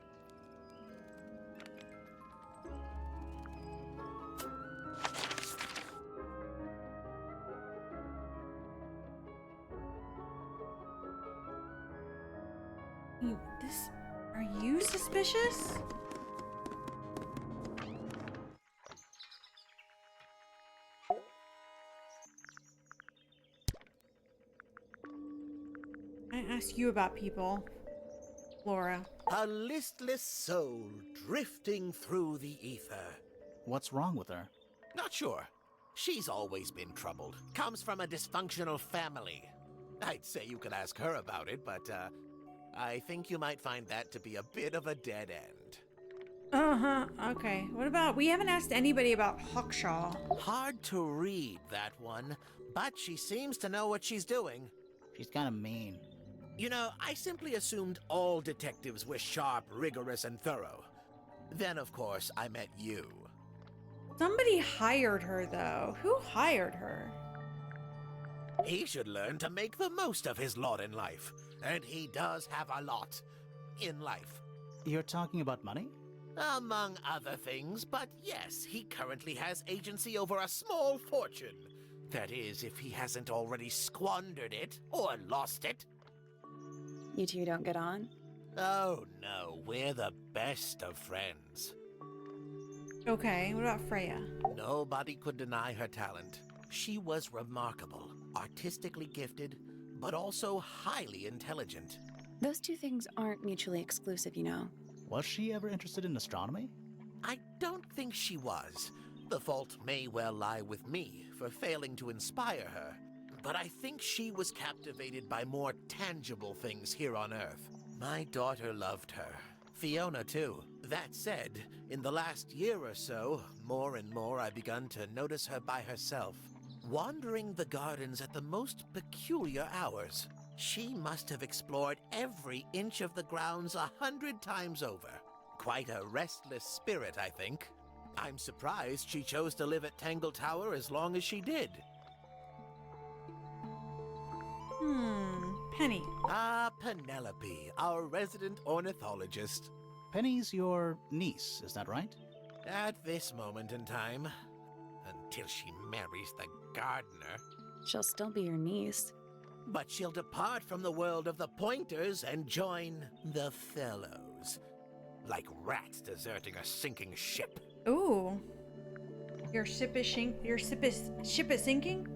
Are you suspicious? I ask you about people, Laura. A listless soul drifting through the ether. What's wrong with her? Not sure. She's always been troubled. Comes from a dysfunctional family. I'd say you could ask her about it, but I think you might find that to be a bit of a dead end. Uh-huh. Okay. What about... We haven't asked anybody about Hawkshaw. Hard to read, that one, but she seems to know what she's doing. She's kind of mean. You know, I simply assumed all detectives were sharp, rigorous, and thorough. Then, of course, I met you. Somebody hired her, though. Who hired her? He should learn to make the most of his lot in life. And he does have a lot in life. You're talking about money? Among other things, but yes, he currently has agency over a small fortune. That is, if he hasn't already squandered it or lost it. You two don't get on? Oh no, we're the best of friends. Okay, what about Freya? Nobody could deny her talent. She was remarkable, artistically gifted, but also highly intelligent. Those two things aren't mutually exclusive, you know. Was she ever interested in astronomy? I don't think she was. The fault may well lie with me for failing to inspire her. But I think she was captivated by more tangible things here on Earth. My daughter loved her. Fiona, too. That said, in the last year or so, more and more I've begun to notice her by herself, wandering the gardens at the most peculiar hours. She must have explored every inch of the grounds 100 times over. Quite a restless spirit, I think. I'm surprised she chose to live at Tangle Tower as long as she did. Penny. Ah, Penelope, our resident ornithologist. Penny's your niece, is that right? At this moment in time. Until she marries the gardener. She'll still be your niece. But she'll depart from the world of the Pointers and join the Fellows. Like rats deserting a sinking ship. Ooh. Your ship is sinking?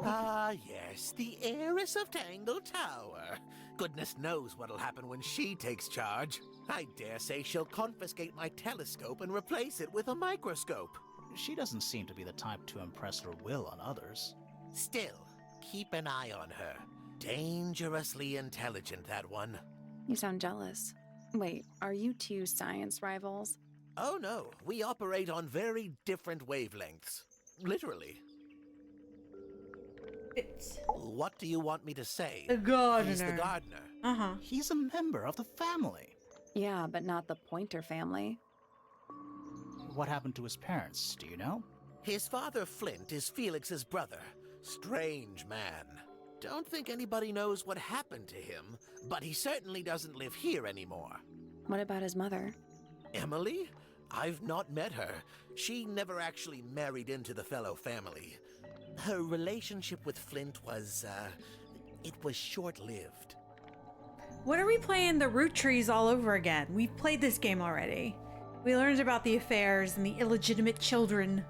Ah, yes, the heiress of Tangle Tower. Goodness knows what'll happen when she takes charge. I dare say she'll confiscate my telescope and replace it with a microscope. She doesn't seem to be the type to impress her will on others. Still, keep an eye on her. Dangerously intelligent, that one. You sound jealous. Wait, are you two science rivals? Oh no, we operate on very different wavelengths. Literally. What do you want me to say? The gardener. He's the gardener. Uh-huh. He's a member of the family. Yeah, but not the Pointer family. What happened to his parents, do you know? His father, Flint, is Felix's brother. Strange man. Don't think anybody knows what happened to him, but he certainly doesn't live here anymore. What about his mother? Emily? I've not met her. She never actually married into the Fellow family. Her relationship with Flint was, it was short-lived. What are we playing the root trees all over again? We've played this game already. We learned about the affairs and the illegitimate children.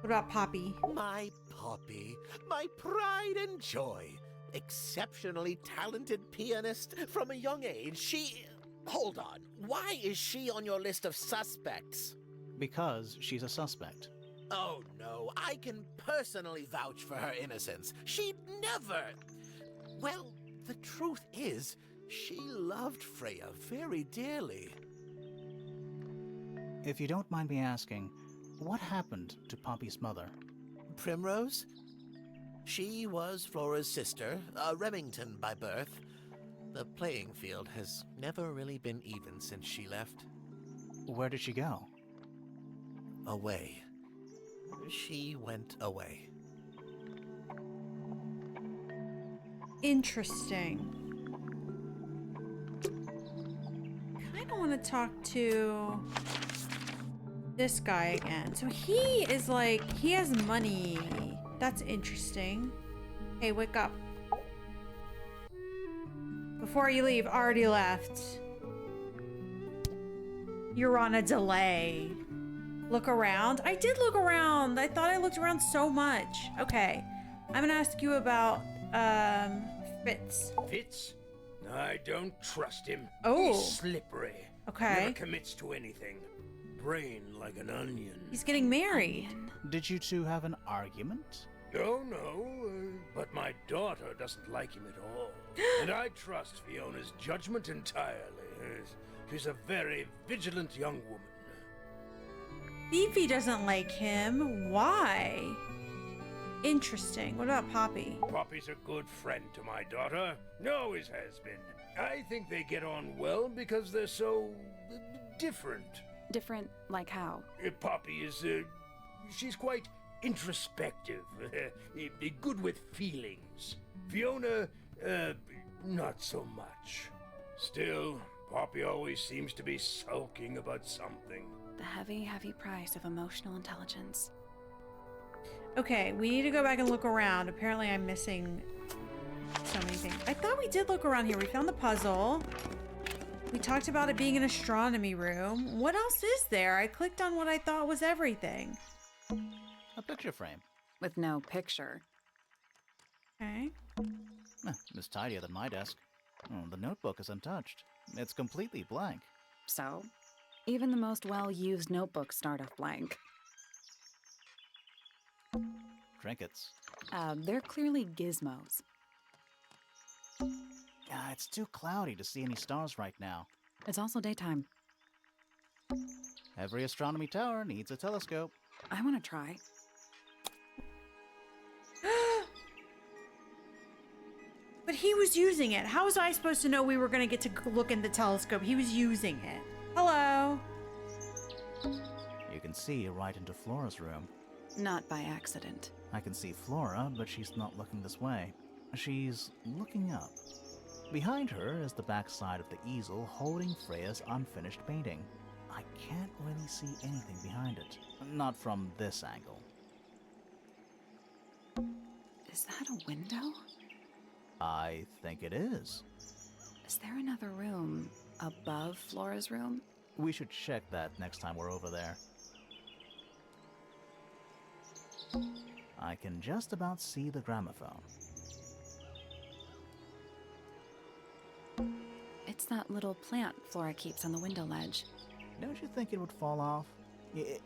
What about Poppy? My Poppy, my pride and joy. exceptionally talented pianist from a young age. She... Hold on. Why is she on your list of suspects? Because she's a suspect. Oh, no. I can personally vouch for her innocence. She'd never... Well, the truth is, she loved Freya very dearly. If you don't mind me asking, what happened to Poppy's mother? Primrose? She was Flora's sister, a Remington by birth. The playing field has never really been even since she left. Where did she go? Away. She went away. Interesting. Kind of want to talk to this guy again. So he is like, he has money. That's interesting. Hey, wake up. Before you leave, already left. You're on a delay. Look around. I did look around. I thought I looked around so much. Okay. I'm gonna ask you about, Fitz. Fitz? I don't trust him. Oh. He's slippery. Okay. Never commits to anything. Brain like an onion. He's getting married. Did you two have an argument? No, but my daughter doesn't like him at all. And I trust Fiona's judgment entirely. She's a very vigilant young woman. Fifi doesn't like him. Why? Interesting. What about Poppy? Poppy's a good friend to my daughter. Always has been. I think they get on well because they're so... different. Different, like how? Poppy is, she's quite introspective, good with feelings. Fiona, not so much. Still, Poppy always seems to be sulking about something. The heavy, heavy price of emotional intelligence. Okay, we need to go back and look around. Apparently I'm missing so many things. I thought we did look around here. We found the puzzle. We talked about it being an astronomy room. What else is there? I clicked on what I thought was everything. A picture frame. With no picture. Okay. It's tidier than my desk. Oh, the notebook is untouched. It's completely blank. So, even the most well-used notebooks start off blank. Trinkets. They're clearly gizmos. It's too cloudy to see any stars right now. It's also daytime. Every astronomy tower needs a telescope. I want to try. But he was using it. How was I supposed to know we were going to get to look in the telescope? He was using it. Hello. You can see right into Flora's room. Not by accident. I can see Flora, but she's not looking this way. She's looking up. Behind her is the backside of the easel holding Freya's unfinished painting. I can't really see anything behind it. Not from this angle. Is that a window? I think it is. Is there another room above Flora's room? We should check that next time we're over there. I can just about see the gramophone. It's that little plant Flora keeps on the window ledge. Don't you think it would fall off?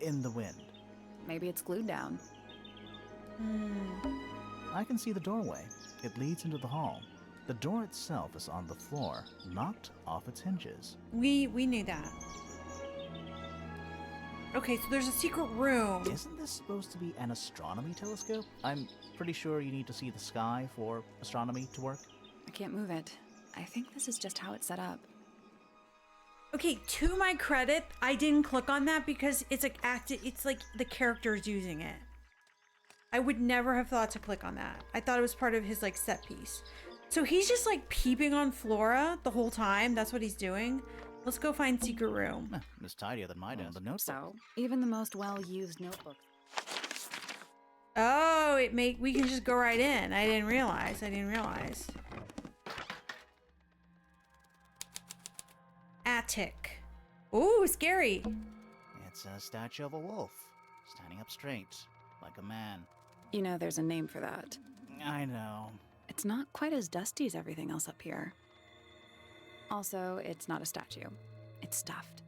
In the wind. Maybe it's glued down. I can see the doorway. It leads into the hall. The door itself is on the floor, knocked off its hinges. We knew that. Okay, so there's a secret room. Isn't this supposed to be an astronomy telescope? I'm pretty sure you need to see the sky for astronomy to work. I can't move it. I think this is just how it's set up. Okay, to my credit, I didn't click on that because it's like it's like the character is using it. I would never have thought to click on that. I thought it was part of his like set piece. So he's just like peeping on Flora the whole time. That's what he's doing. Let's go find secret room. It's tidier than mine in the notebook. So, even the most well-used notebook. Oh, we can just go right in. I didn't realize. Attic. Ooh, scary. It's a statue of a wolf, standing up straight, like a man. You know there's a name for that. I know. It's not quite as dusty as everything else up here. Also, it's not a statue. It's stuffed.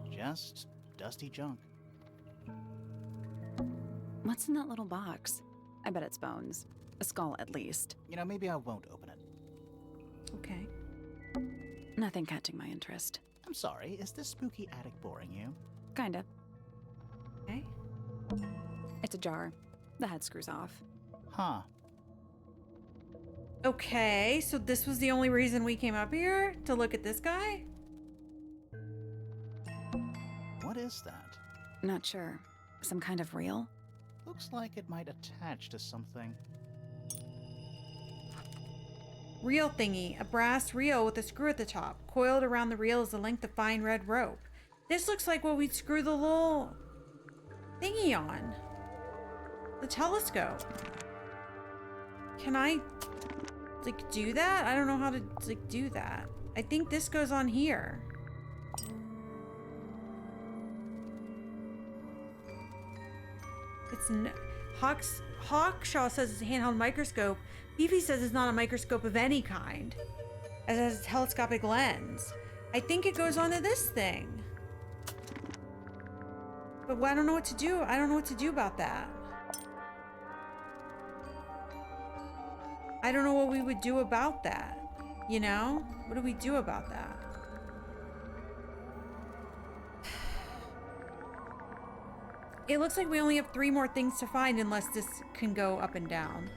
Just dusty junk. What's in that little box? I bet it's bones. A skull, at least. You know, maybe I won't open it. Okay. Nothing catching my interest. I'm sorry, is this spooky attic boring you? Kinda. Okay. It's a jar. The head screws off. Huh. Okay, so this was the only reason we came up here? To look at this guy? What is that? Not sure. Some kind of reel? Looks like it might attach to something. Reel thingy. A brass reel with a screw at the top. Coiled around the reel is a length of fine red rope. This looks like what we'd screw the little thingy on. The telescope. Can I, like, do that? I don't know how to, like, do that. I think this goes on here. It's Hawkshaw says it's a handheld microscope. Fifi says it's not a microscope of any kind. It has a telescopic lens. I think it goes onto this thing. But I don't know what to do. I don't know what to do about that. I don't know what we would do about that. You know? What do we do about that? It looks like we only have 3 more things to find unless this can go up and down.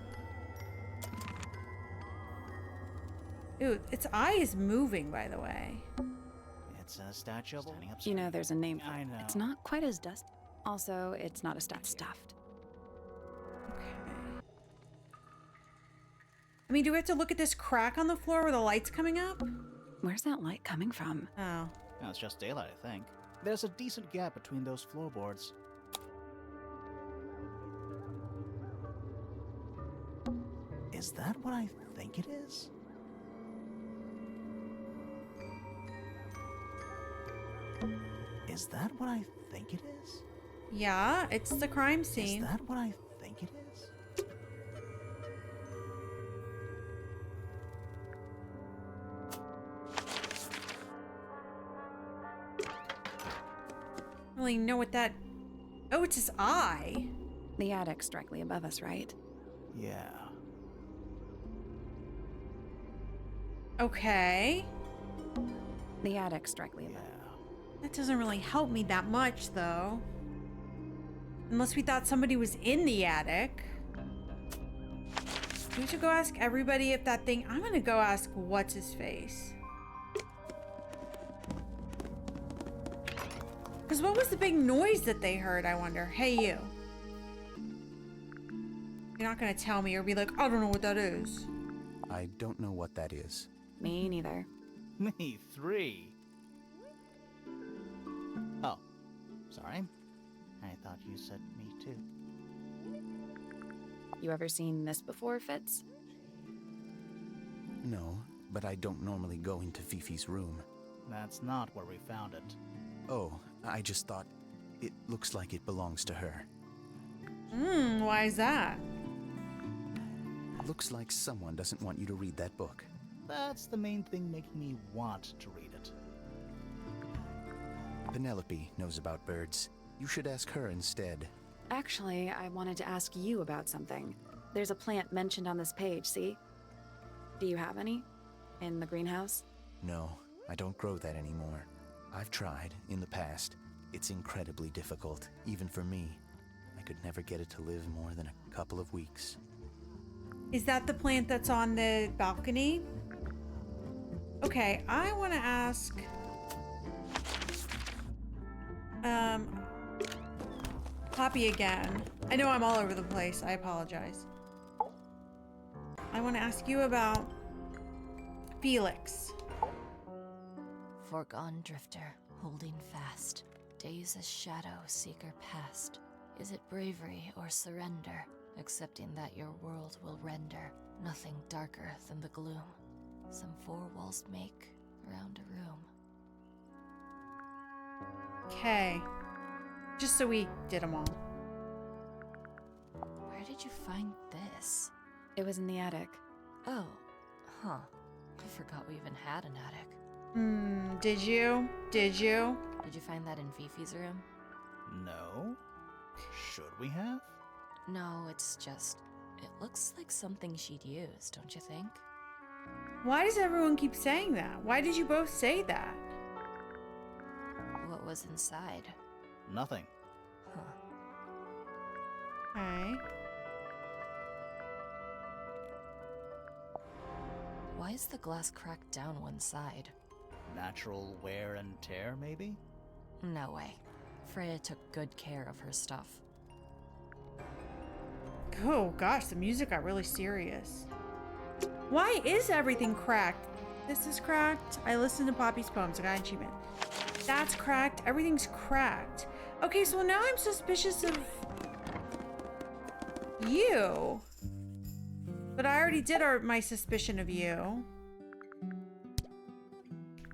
Ooh, its eye is moving, by the way. It's a statue standing up. You know, there's a name for I it. know. It's not quite as dusty. Also, it's not a statue. Stuffed. Okay. I mean, do we have to look at this crack on the floor where the light's coming up? Where's that light coming from? Oh. No, it's just daylight, I think. There's a decent gap between those floorboards. Is that what I think it is? Is that what I think it is? Yeah, it's the crime Is scene. that what I think it is? I don't really know what that... Oh, it's his eye. The attic's directly above us, right? Yeah. Okay. The attic's directly Yeah. above. That doesn't really help me that much, though. Unless we thought somebody was in the attic. We should go ask everybody if that thing... I'm gonna go ask what's-his-face. Because what was the big noise that they heard, I wonder? Hey, you. You're not gonna tell me or be like, I don't know what that is. I don't know what that is. Me neither. Me 3. Oh, sorry. I thought you said me too. You ever seen this before, Fitz? No, but I don't normally go into Fifi's room. That's not where we found it. Oh, I just thought it looks like it belongs to her. Why is that? Looks like someone doesn't want you to read that book. That's the main thing making me want to read it. Penelope knows about birds. You should ask her instead. Actually, I wanted to ask you about something. There's a plant mentioned on this page, see? Do you have any? In the greenhouse? No, I don't grow that anymore. I've tried in the past. It's incredibly difficult, even for me. I could never get it to live more than a couple of weeks. Is that the plant that's on the balcony? Okay, I want to ask... Poppy again. I know I'm all over the place. I apologize. I want to ask you about Felix. Foregone drifter, holding fast. Days as shadow seeker past. Is it bravery or surrender? Accepting that your world will render nothing darker than the gloom. Some 4 walls make around a room. Okay. Just so we did them all. Where did did you find this? It was in the attic. Oh, huh. I forgot we even had an attic. Did you? Did you? Did you find that in Fifi's room? No? Should we have? No, it's just... It looks like something she'd use, don't you think? Why does everyone keep saying that? Why did you both say that? What was inside? Nothing. Huh. Okay. Why is the glass cracked down one side? Natural wear and tear, maybe? No way. Freya took good care of her stuff. Oh gosh, the music got really serious. Why is everything cracked? This is cracked. I listened to Poppy's poems. I got an achievement. That's cracked. Everything's cracked. Okay, so now I'm suspicious of you. But I already did my suspicion of you.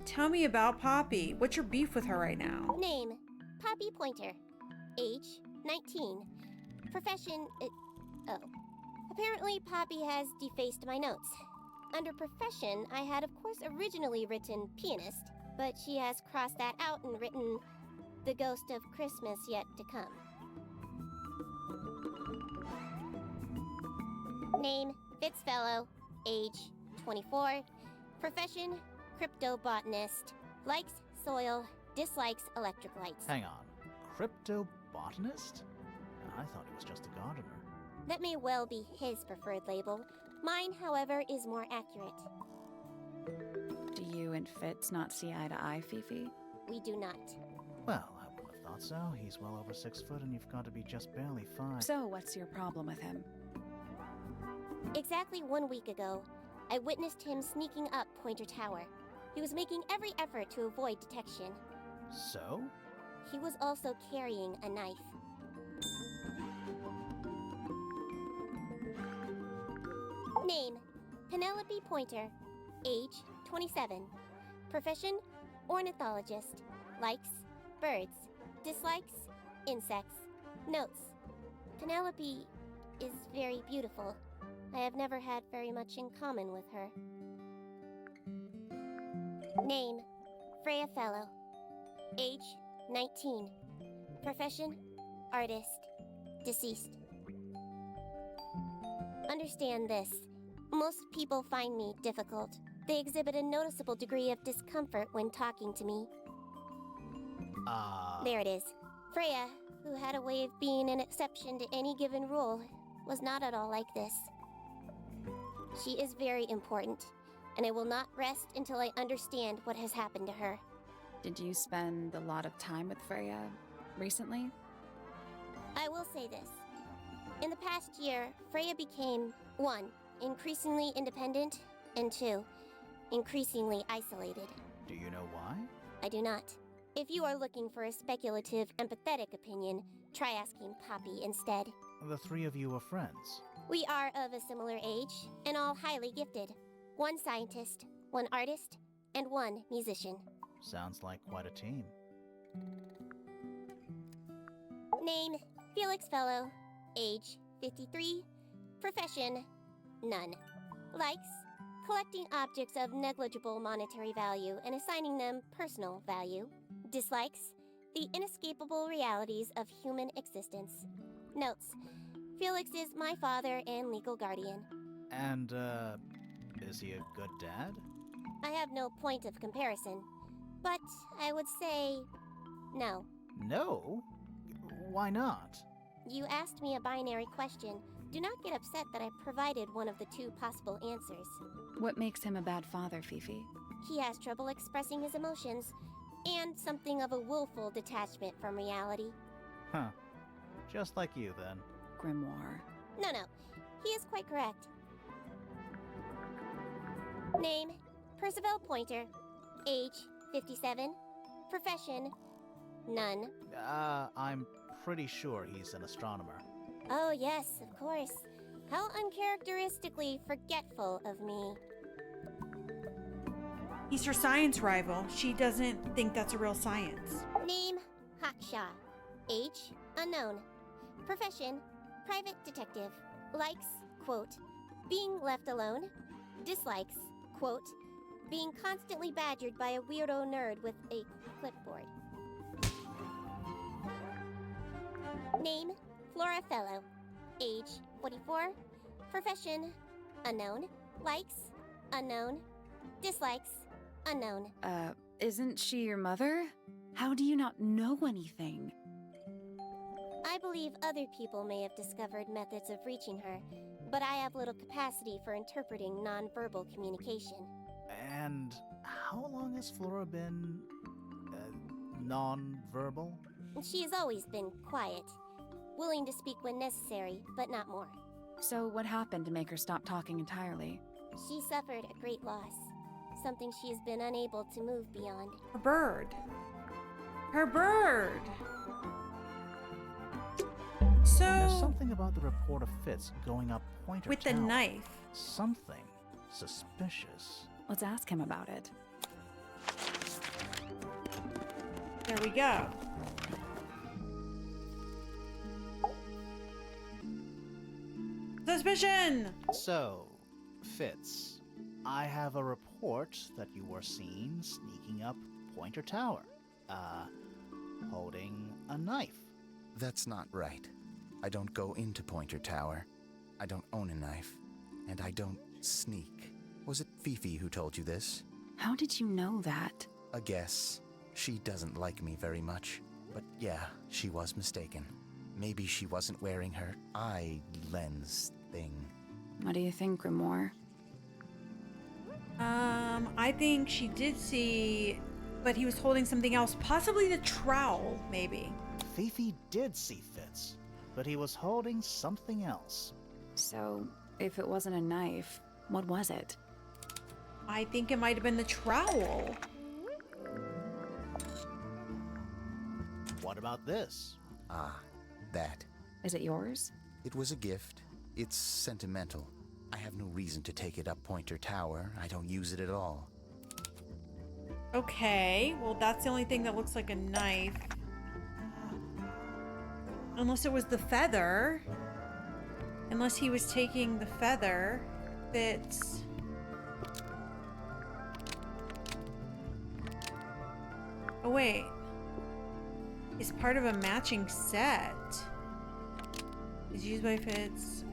Tell me about Poppy. What's your beef with her right now? Name, Poppy Pointer. Age, 19. Profession, oh. Apparently, Poppy has defaced my notes. Under profession, I had of course originally written pianist, but she has crossed that out and written the ghost of Christmas yet to come. Name, Fitzfellow. Age, 24. Profession, cryptobotanist. Likes soil, dislikes electric lights. Hang on. Cryptobotanist? I thought he was just a gardener. That may well be his preferred label. Mine, however, is more accurate. Do you and Fitz not see eye to eye, Fifi? We do not. Well, I wouldn't have thought so. He's well over 6 foot and you've got to be just barely 5. So, what's your problem with him? Exactly 1 week ago, I witnessed him sneaking up Pointer Tower. He was making every effort to avoid detection. So? He was also carrying a knife. Name, Penelope Pointer. Age, 27. Profession, ornithologist. Likes, birds. Dislikes, insects. Notes, Penelope is very beautiful. I have never had very much in common with her. Name, Freya Fellow. Age, 19. Profession, artist. Deceased. Understand this. Most people find me difficult. They exhibit a noticeable degree of discomfort when talking to me. There it is. Freya, who had a way of being an exception to any given rule, was not at all like this. She is very important, and I will not rest until I understand what has happened to her. Did you spend a lot of time with Freya recently? I will say this. In the past year, Freya became 1. Increasingly independent, and 2. Increasingly isolated. Do you know why? I do not. If you are looking for a speculative, empathetic opinion, try asking Poppy instead. The 3 of you are friends. We are of a similar age, and all highly gifted. 1 scientist, 1 artist, and 1 musician. Sounds like quite a team. Name, Felix Fellow. Age, 53. Profession, none. Likes, collecting objects of negligible monetary value and assigning them personal value. Dislikes, the inescapable realities of human existence. Notes, Felix is my father and legal guardian. And, is he a good dad? I have no point of comparison, but I would say no. No? Why not? You asked me a binary question. Do not get upset that I provided one of the 2 possible answers. What makes him a bad father, Fifi? He has trouble expressing his emotions, and something of a willful detachment from reality. Huh. Just like you, then. Grimoire. No, he is quite correct. Name, Percival Pointer. Age, 57. Profession, none. I'm pretty sure he's an astronomer. Oh yes, of course. How uncharacteristically forgetful of me. He's her science rival. She doesn't think that's a real science. Name, Hawkshaw. Age, unknown. Profession, private detective. Likes, quote, being left alone. Dislikes, quote, being constantly badgered by a weirdo nerd with a clipboard. Name, Flora Fellow. Age, 44. Profession, unknown. Likes, unknown. Dislikes, unknown. Isn't she your mother? How do you not know anything? I believe other people may have discovered methods of reaching her, but I have little capacity for interpreting nonverbal communication. And how long has Flora been non-verbal? She has always been quiet, willing to speak when necessary, but not more. So what happened to make her stop talking entirely? She suffered a great loss, something she has been unable to move beyond. Her bird. Her bird. There's So, something about the report of Fitz going up Pointer with the Tower. knife. Something suspicious. Let's ask him about it. There we go. Suspicion! So, Fitz, I have a report that you were seen sneaking up Pointer Tower. Holding a knife. That's not right. I don't go into Pointer Tower. I don't own a knife. And I don't sneak. Was it Fifi who told you this? How did you know that? A guess. She doesn't like me very much. But yeah, she was mistaken. Maybe she wasn't wearing her eye lens thing. What do you think, Grimoire? I think she did see, but he was holding something else. Possibly the trowel, maybe. Fifi did see Fitz, but he was holding something else. So, if it wasn't a knife, what was it? I think it might have been the trowel. What about this? Ah, that. Is it yours? It was a gift. It's sentimental. I have no reason to take it up Pointer Tower. I don't use it at all. Okay, well that's the only thing that looks like a knife. Unless it was the feather. Unless he was taking the feather. That's... Oh wait. It's part of a matching set. Is used by Fitz.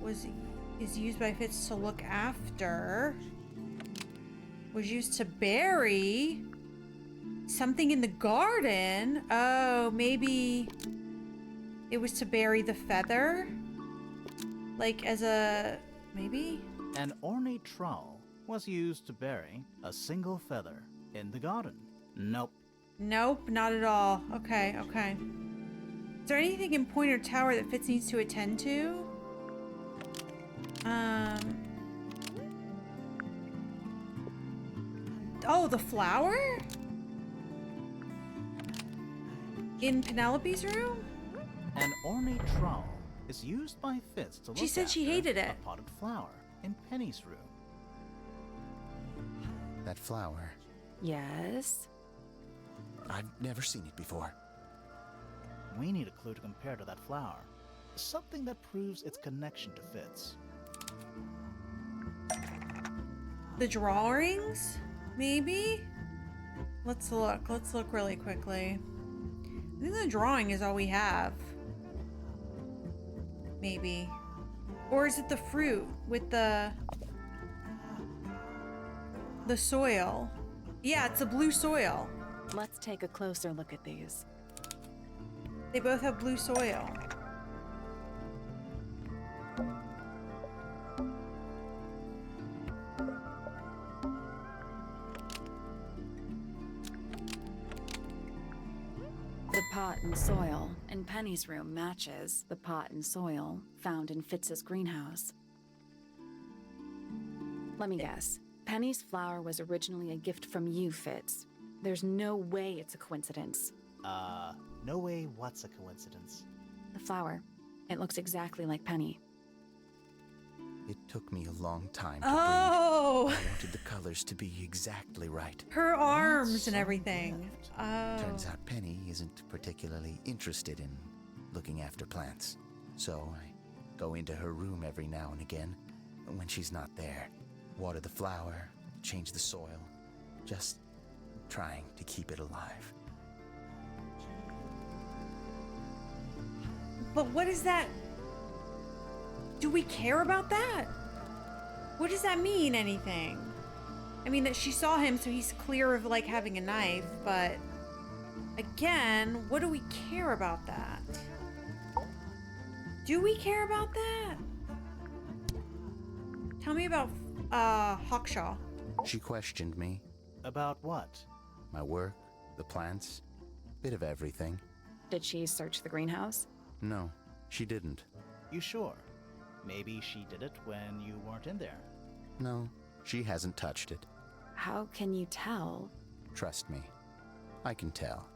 Is used by Fitz to look after. Was used to bury. Something in the garden. Oh, maybe it was to bury the feather. Like as a... maybe? An ornate trowel was used to bury a single feather in the garden. Nope. Nope, not at all. Okay, okay. Is there anything in Pointer Tower that Fitz needs to attend to? Oh, the flower? In Penelope's room? An ornate trowel is used by Fitz to look She said she after hated it. a potted flower in Penny's room. That flower. Yes. I've never seen it before. We need a clue to compare to that flower. Something that proves its connection to Fitz. The drawings? Maybe? Let's look. Let's look really quickly. I think the drawing is all we have. Maybe. Or is it the fruit with the soil? Yeah, it's a blue soil. Let's take a closer look at these. They both have blue soil. The pot and soil in Penny's room matches the pot and soil found in Fitz's greenhouse. Let me guess. Penny's flower was originally a gift from you, Fitz. There's no way it's a coincidence. No way what's a coincidence. The flower. It looks exactly like Penny. It took me a long time to Oh! breed. I wanted the colors to be exactly right. Her arms and so everything. Oh. Turns out Penny isn't particularly interested in looking after plants. So I Go into her room every now and again, when she's not there. Water the flower, change the soil. Just trying to keep it alive. But what is that? Do we care about that? What does that mean, anything? I mean, that she saw him, so he's clear of, like, having a knife, but... Again, what do we care about that? Do we care about that? Tell me about, Hawkshaw. She questioned me. About what? My work, the plants, bit of everything. Did she search the greenhouse? No, she didn't. You sure? Maybe she did it when you weren't in there. No, she hasn't touched it. How can you tell? Trust me, I can tell.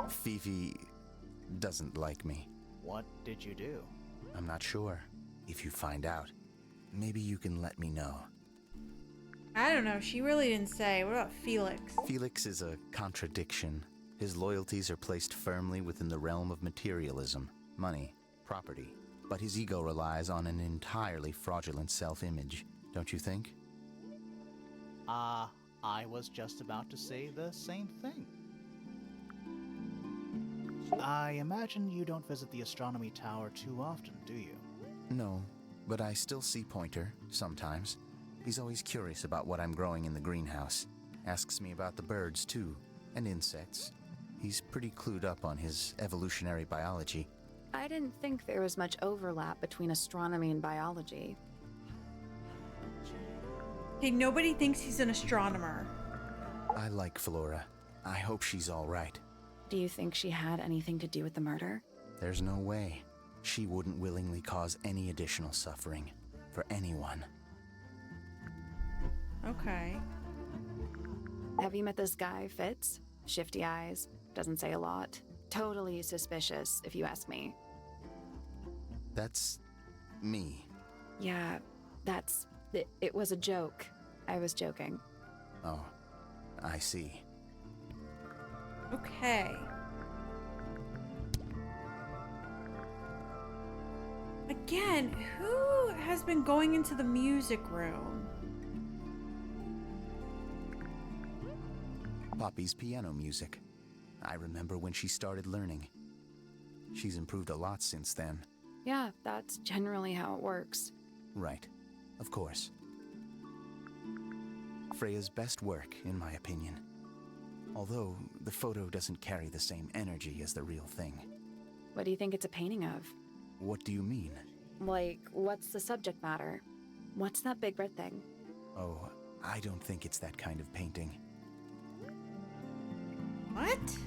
Fifi doesn't like me. What did you do? I'm not sure. If you find out, maybe you can let me know. I don't know. She really didn't say. What about Felix? Felix is a contradiction. His loyalties are placed firmly within the realm of materialism, money, property. But his ego relies on an entirely fraudulent self-image, don't you think? I was just about to say the same thing. I imagine you don't visit the astronomy tower too often, do you? No, but I still see Pointer, sometimes. He's always curious about what I'm growing in the greenhouse. Asks me about the birds, too, and insects. He's pretty clued up on his evolutionary biology. I didn't think there was much overlap between astronomy and biology. Okay, nobody thinks he's an astronomer. I like Flora. I hope she's all right. Do you think she had anything to do with the murder? There's no way. She wouldn't willingly cause any additional suffering for anyone. Okay. Have you met this guy, Fitz? Shifty eyes, doesn't say a lot. Totally suspicious, if you ask me. That's me. Yeah, that's... It was a joke. I was joking. Oh, I see. Okay. Again, who has been going into the music room? Poppy's piano music. I remember when she started learning. She's improved a lot since then. Yeah, that's generally how it works. Right. Of course. Freya's best work, in my opinion. Although, the photo doesn't carry the same energy as the real thing. What do you think it's a painting of? What do you mean? Like, what's the subject matter? What's that big red thing? Oh, I don't think it's that kind of painting. What?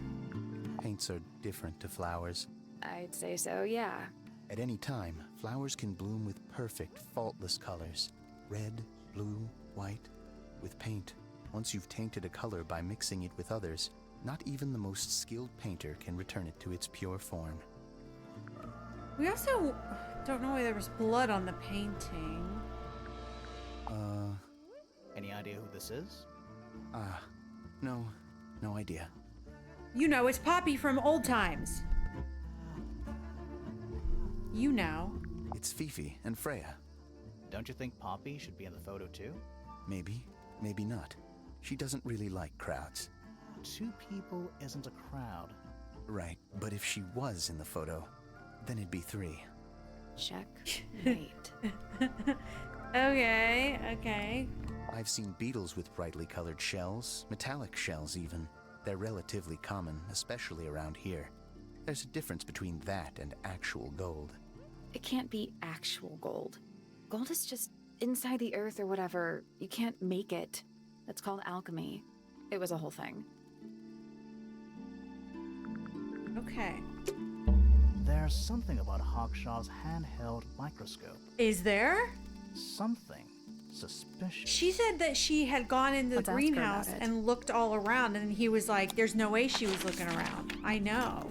Paints are different to flowers. I'd say so, yeah. At any time, flowers can bloom with perfect, faultless colors. Red, blue, white. With paint, once you've tainted a color by mixing it with others, not even the most skilled painter can return it to its pure form. We also don't know why there was blood on the painting. Any idea who this is? No idea. You know, it's Poppy from Old Times. You know. It's Fifi and Freya. Don't you think Poppy should be in the photo too? Maybe, maybe not. She doesn't really like crowds. 2 people isn't a crowd. Right, but if she was in the photo, then it'd be 3. Check. Wait. Okay. I've seen beetles with brightly colored shells, metallic shells even. They're relatively common, especially around here. There's a difference between that and actual gold. It can't be actual gold. Gold is just inside the earth or whatever. You can't make it. That's called alchemy. It was a whole thing. Okay. There's something about Hawkshaw's handheld microscope. Is there? Something suspicious. She said that she had gone into the Let's ask her greenhouse about it. and looked all around, and he was like, there's no way she was looking around. I know.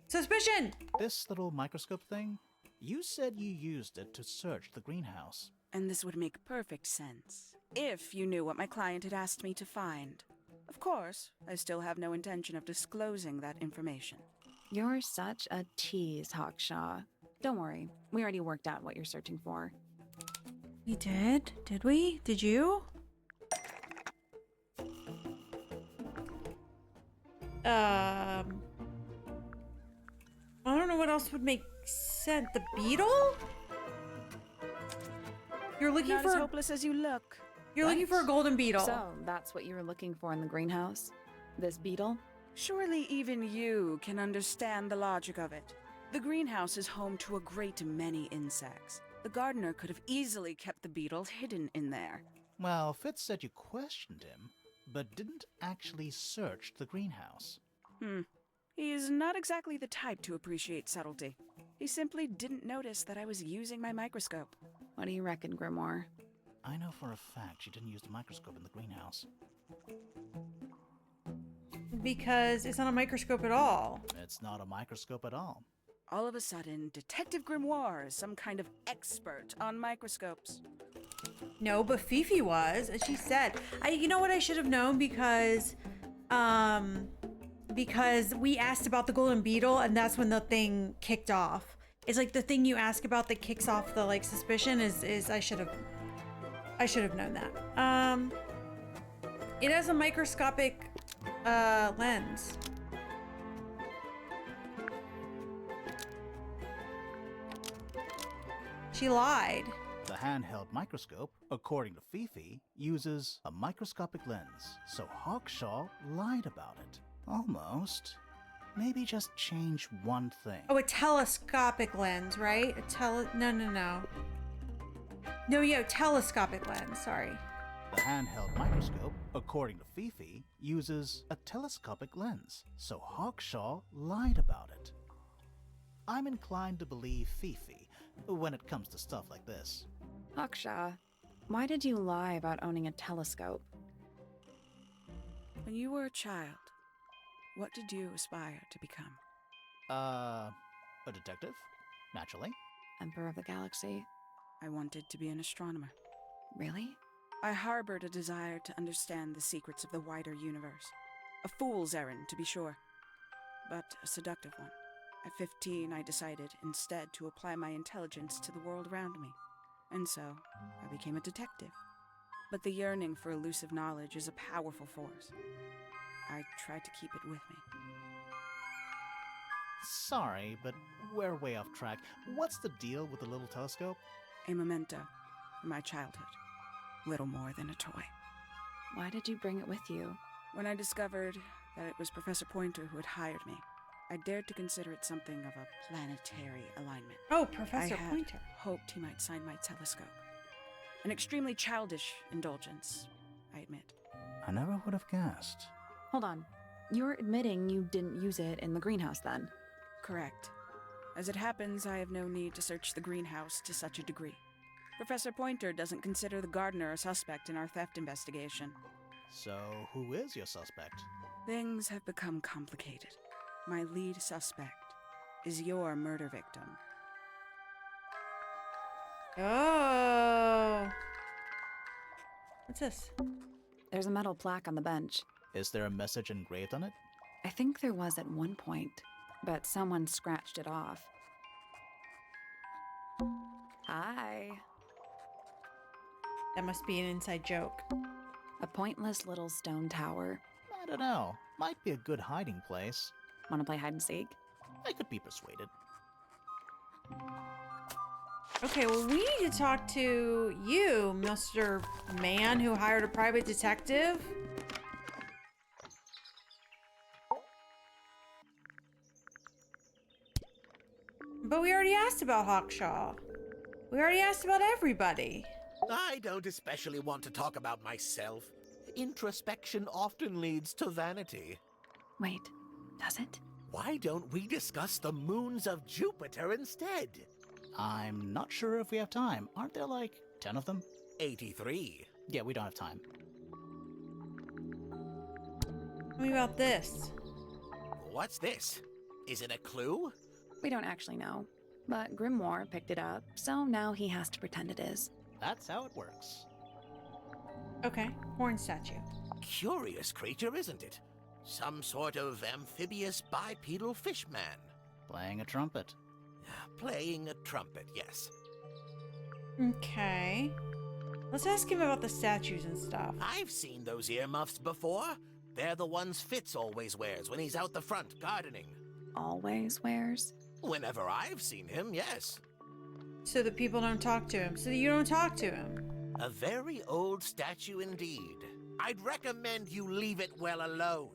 Suspicion! This little microscope thing? You said you used it to search the greenhouse. And this would make perfect sense if you knew what my client had asked me to find. Of course, I still have no intention of disclosing that information. You're such a tease, Hawkshaw. Don't worry, we already worked out what you're searching for. We did? Did we? Did you? I don't know what else would make sense. The beetle? You're looking Not for as hopeless as you look. You're looking for a golden beetle. So, that's what you were looking for in the greenhouse? This beetle? Surely even you can understand the logic of it. The greenhouse is home to a great many insects. The gardener could have easily kept the beetle hidden in there. Well, Fitz said you questioned him, but didn't actually search the greenhouse. He is not exactly the type to appreciate subtlety. He simply didn't notice that I was using my microscope. What do you reckon, Grimoire? I know for a fact she didn't use the microscope in the greenhouse. Because it's not a microscope at all. It's not a microscope at all. All of a sudden, Detective Grimoire is some kind of expert on microscopes. No, but Fifi was, as she said. You know what I should have known because we asked about the golden beetle and that's when the thing kicked off. It's like the thing you ask about that kicks off the like suspicion is I should have known that. It has a microscopic lens. She lied. The handheld microscope, according to Fifi, uses a microscopic lens, so Hawkshaw lied about it. Almost. Maybe just change one thing. Oh, a telescopic lens, right? No. No, yeah, telescopic lens, sorry. The handheld microscope, according to Fifi, uses a telescopic lens, so Hawkshaw lied about it. I'm inclined to believe Fifi when it comes to stuff like this. Hawkshaw, why did you lie about owning a telescope? When you were a child, what did you aspire to become? A detective? Naturally. Emperor of the Galaxy? I wanted to be an astronomer. Really? I harbored a desire to understand the secrets of the wider universe. A fool's errand, to be sure, but a seductive one. At 15, I decided instead to apply my intelligence to the world around me. And so, I became a detective. But the yearning for elusive knowledge is a powerful force. I tried to keep it with me. Sorry, but we're way off track. What's the deal with the little telescope? A memento from my childhood. Little more than a toy. Why did you bring it with you? When I discovered that it was Professor Pointer who had hired me, I dared to consider it something of a planetary alignment. Oh, Professor I Pointer. hoped he might sign my telescope. An extremely childish indulgence, I admit. I never would have guessed. Hold on. You're admitting you didn't use it in the greenhouse then? Correct. As it happens, I have no need to search the greenhouse to such a degree. Professor Pointer doesn't consider the gardener a suspect in our theft investigation. So, who is your suspect? Things have become complicated. My lead suspect is your murder victim. Oh. What's this? There's a metal plaque on the bench. Is there a message engraved on it? I think there was at one point, but someone scratched it off. Hi. That must be an inside joke. A pointless little stone tower. I don't know. Might be a good hiding place. Wanna play hide and seek? I could be persuaded. Okay, well, we need to talk to you, Mr. Man who hired a private detective. But we already asked about Hawkshaw. We already asked about everybody. I don't especially want to talk about myself. Introspection often leads to vanity. Wait, does it? Why don't we discuss the moons of Jupiter instead? I'm not sure if we have time. Aren't there like 10 of them? 83. Yeah, we don't have time. Tell me about this. What's this? Is it a clue? We don't actually know. But Grimoire picked it up, so now he has to pretend it is. That's how it works. Okay, horn statue. curious creature, isn't it? Some sort of amphibious bipedal fishman. Playing a trumpet. Playing a trumpet, yes. Okay. Let's ask him about the statues and stuff. I've seen those earmuffs before. They're the ones Fitz always wears when he's out the front gardening. Always wears? Whenever I've seen him, yes. So that people don't talk to him. So that you don't talk to him. A very old statue indeed. I'd recommend you leave it well alone.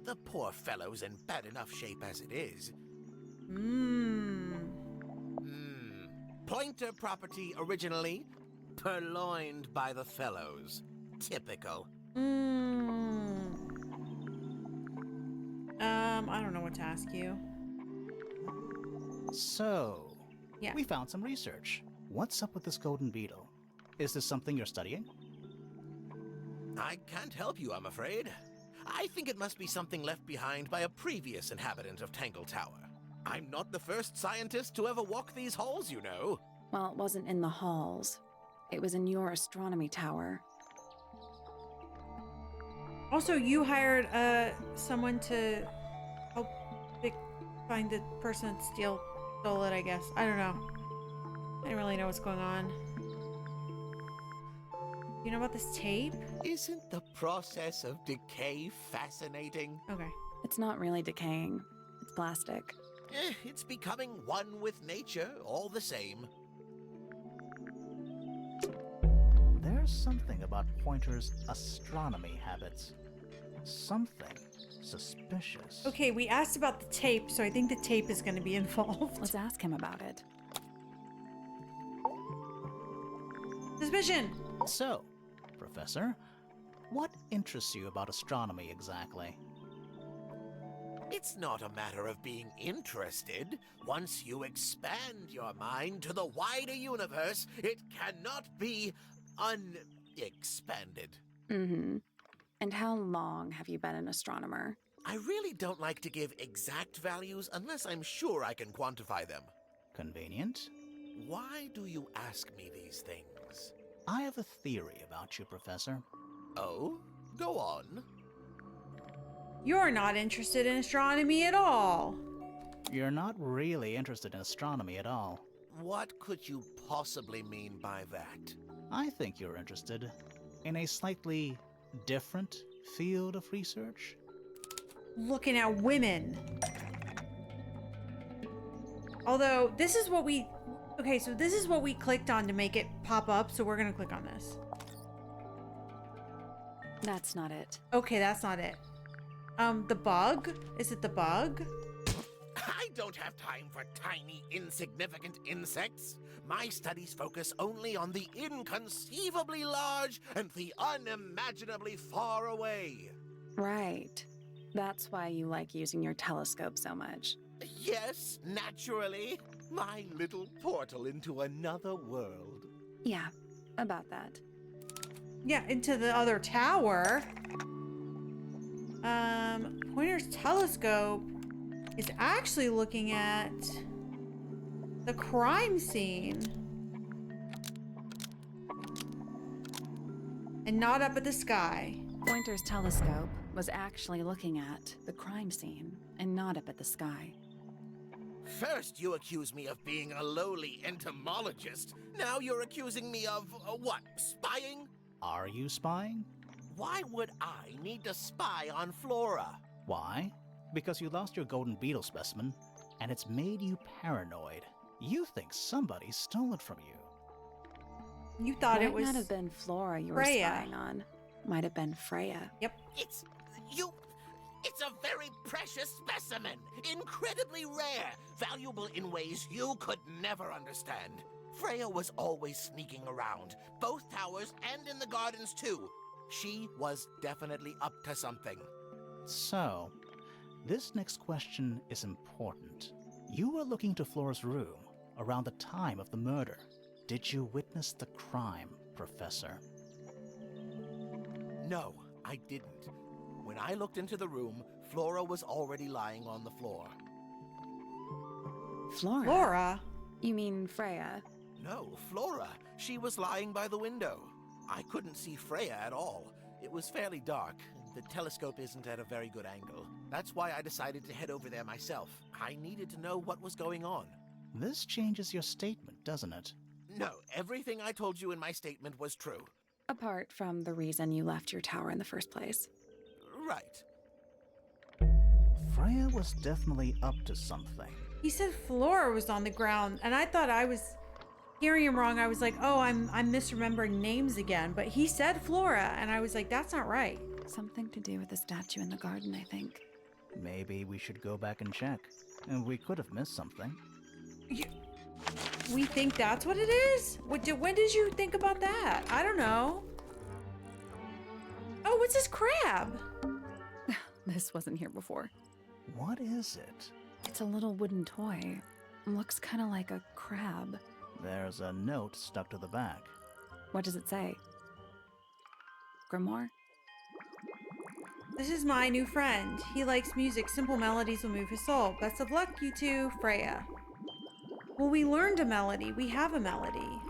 The poor fellow's in bad enough shape as it is. Pointer property originally, purloined by the fellows. Typical. I don't know what to ask you. So, Yeah. we found some research. What's up with this golden beetle? Is this something you're studying? I can't help you, I'm afraid. I think it must be something left behind by a previous inhabitant of Tangle Tower. I'm not the first scientist to ever walk these halls, you know. Well, it wasn't in the halls. It was in your astronomy tower. Also, you hired someone to help find the person that stole it, I guess. I don't know. I don't really know what's going on. You know about this tape? Isn't the process of decay fascinating? Okay. It's not really decaying. It's plastic. It's becoming one with nature, all the same. There's something about Pointer's astronomy habits. Something suspicious. Okay, we asked about the tape, so I think the tape is going to be involved. Let's ask him about it. Suspicion! So, Professor, what interests you about astronomy exactly? It's not a matter of being interested. Once you expand your mind to the wider universe, it cannot be unexpanded. And how long have you been an astronomer? I really don't like to give exact values unless I'm sure I can quantify them. Convenient. Why do you ask me these things? I have a theory about you, Professor. Oh? Go on. You're not interested in astronomy at all. You're not really interested in astronomy at all. What could you possibly mean by that? I think you're interested in a slightly different field of research. Looking at women. Although, this is what we... Okay, so this is what we clicked on to make it pop up, so we're gonna click on this. That's not it. Okay, that's not it. The bug? Is it the bug? I don't have time for tiny, insignificant insects. My studies focus only on the inconceivably large and the unimaginably far away. Right. That's why you like using your telescope so much. Yes, naturally. My little portal into another world. Yeah, about that. Yeah, into the other tower. Pointer's telescope is actually looking at the crime scene. And not up at the sky. Pointer's telescope was actually looking at the crime scene and not up at the sky. First, you accuse me of being a lowly entomologist. Now you're accusing me of, what, spying? Are you spying? Why would I need to spy on Flora? Why? Because you lost your golden beetle specimen, and it's made you paranoid. You think somebody stole it from you. You thought it Might was... not have been Flora you were Freya. spying on. Might have been Freya. Yep. It's a very precious specimen, incredibly rare, valuable in ways you could never understand. Freya was always sneaking around, both towers and in the gardens too. She was definitely up to something. So, this next question is important. You were looking to Flora's room around the time of the murder. Did you witness the crime, Professor? No, I didn't. When I looked into the room, Flora was already lying on the floor. Flora? Laura? You mean Freya? No, Flora. She was lying by the window. I couldn't see Freya at all. It was fairly dark. The telescope isn't at a very good angle. That's why I decided to head over there myself. I needed to know what was going on. This changes your statement, doesn't it? No, everything I told you in my statement was true. Apart from the reason you left your tower in the first place. Right. Freya was definitely up to something. He said Flora was on the ground, and I thought I was hearing him wrong. I was like, oh, I'm misremembering names again. But he said Flora, and I was like, that's not right. Something to do with the statue in the garden, I think. Maybe we should go back and check. And we could have missed something. We think that's what it is? When did you think about that? I don't know. Oh, what's this crab? This wasn't here before. What is it? It's a little wooden toy. Looks kind of like a crab. There's a note stuck to the back. What does it say? Grimoire? This is my new friend. He likes music. Simple melodies will move his soul. Best of luck, you two, Freya. Well, we learned a melody. We have a melody.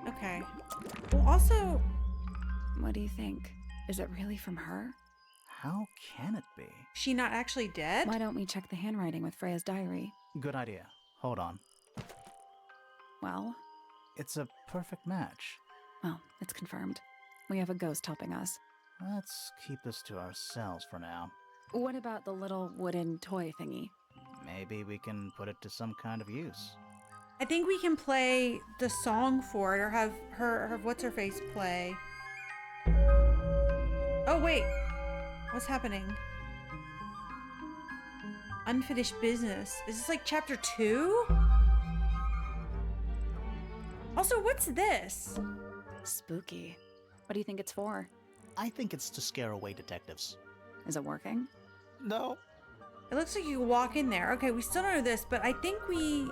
Okay. Well, also... What do you think? Is it really from her? How can it be? She not actually dead? Why don't we check the handwriting with Freya's diary? Good idea. Hold on. Well? It's a perfect match. Well, it's confirmed. We have a ghost helping us. Let's keep this to ourselves for now. What about the little wooden toy thingy? Maybe we can put it to some kind of use. I think we can play the song for it, or have her what's-her-face play. Oh, wait. What's happening? Unfinished business. Is this like chapter 2? Also, what's this? Spooky. What do you think it's for? I think it's to scare away detectives. Is it working? No. It looks like you walk in there. Okay, we still don't know this, but I think we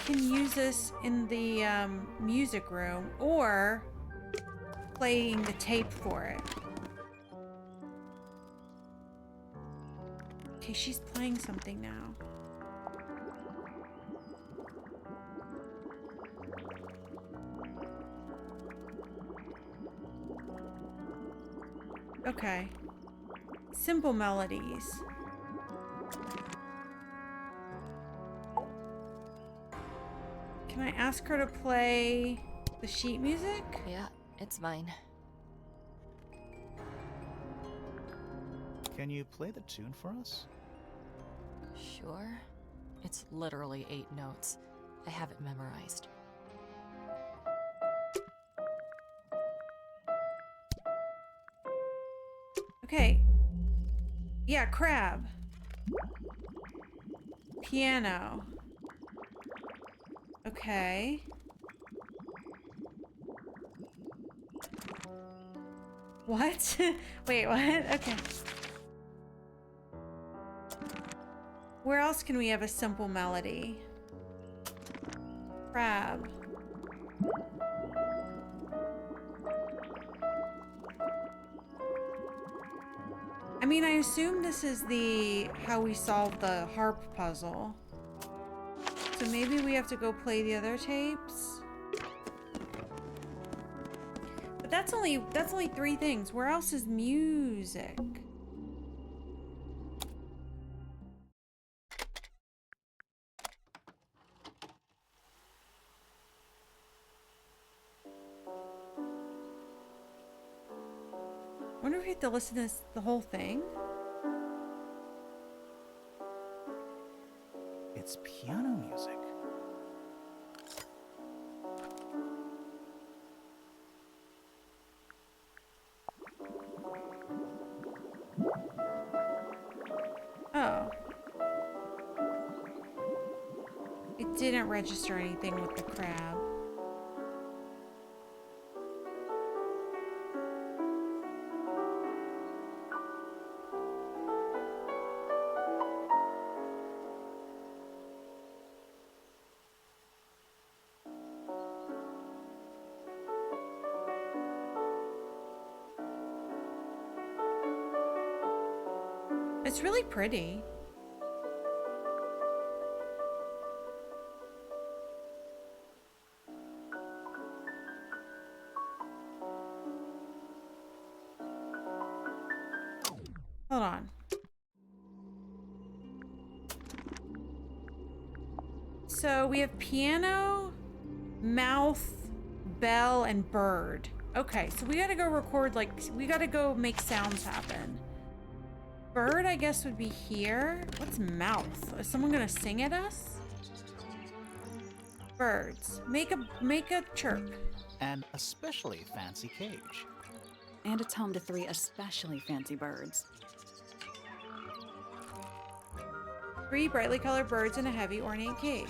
can use this in the music room or playing the tape for it. Okay, she's playing something now. Okay. Simple melodies. Can I ask her to play the sheet music? Yeah, it's mine. Can you play the tune for us? Sure. It's literally 8 notes. I have it memorized. Okay. Yeah, crab. Piano. Okay. What? Wait, what? Okay. Where else can we have a simple melody? Crab. I mean, I assume this is the how we solve the harp puzzle. So maybe we have to go play the other tapes. But that's only 3 things. Where else is music? I wonder if we have to listen to this, the whole thing. It's piano music. Oh. It didn't register anything with the crab. It's really pretty. Hold on. So we have piano, mouth, bell, and bird. Okay, so we gotta go record, like, we gotta go make sounds happen. Bird, I guess, would be here. What's mouth? Is someone gonna sing at us? Birds. Make a chirp. An especially fancy cage. And it's home to 3 especially fancy birds. 3 brightly colored birds in a heavy ornate cage.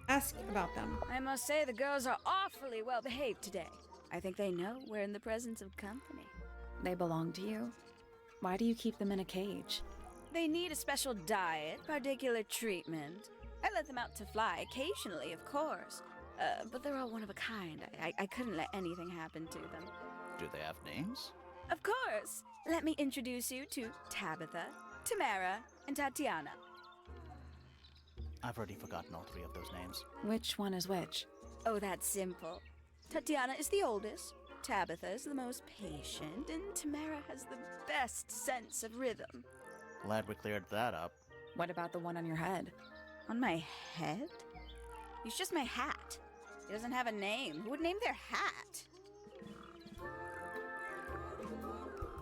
Ask about them. I must say the girls are awfully well behaved today. I think they know we're in the presence of company. They belong to you? Why do you keep them in a cage? They need a special diet, particular treatment. I let them out to fly occasionally, of course. But they're all one of a kind. I couldn't let anything happen to them. Do they have names? Of course. Let me introduce you to Tabitha, Tamara, and Tatiana. I've already forgotten all 3 of those names. Which one is which? Oh, that's simple. Tatiana is the oldest, Tabitha is the most patient, and Tamara has the best sense of rhythm. Glad we cleared that up. What about the one on your head? On my head? It's just my hat. It doesn't have a name. Who would name their hat?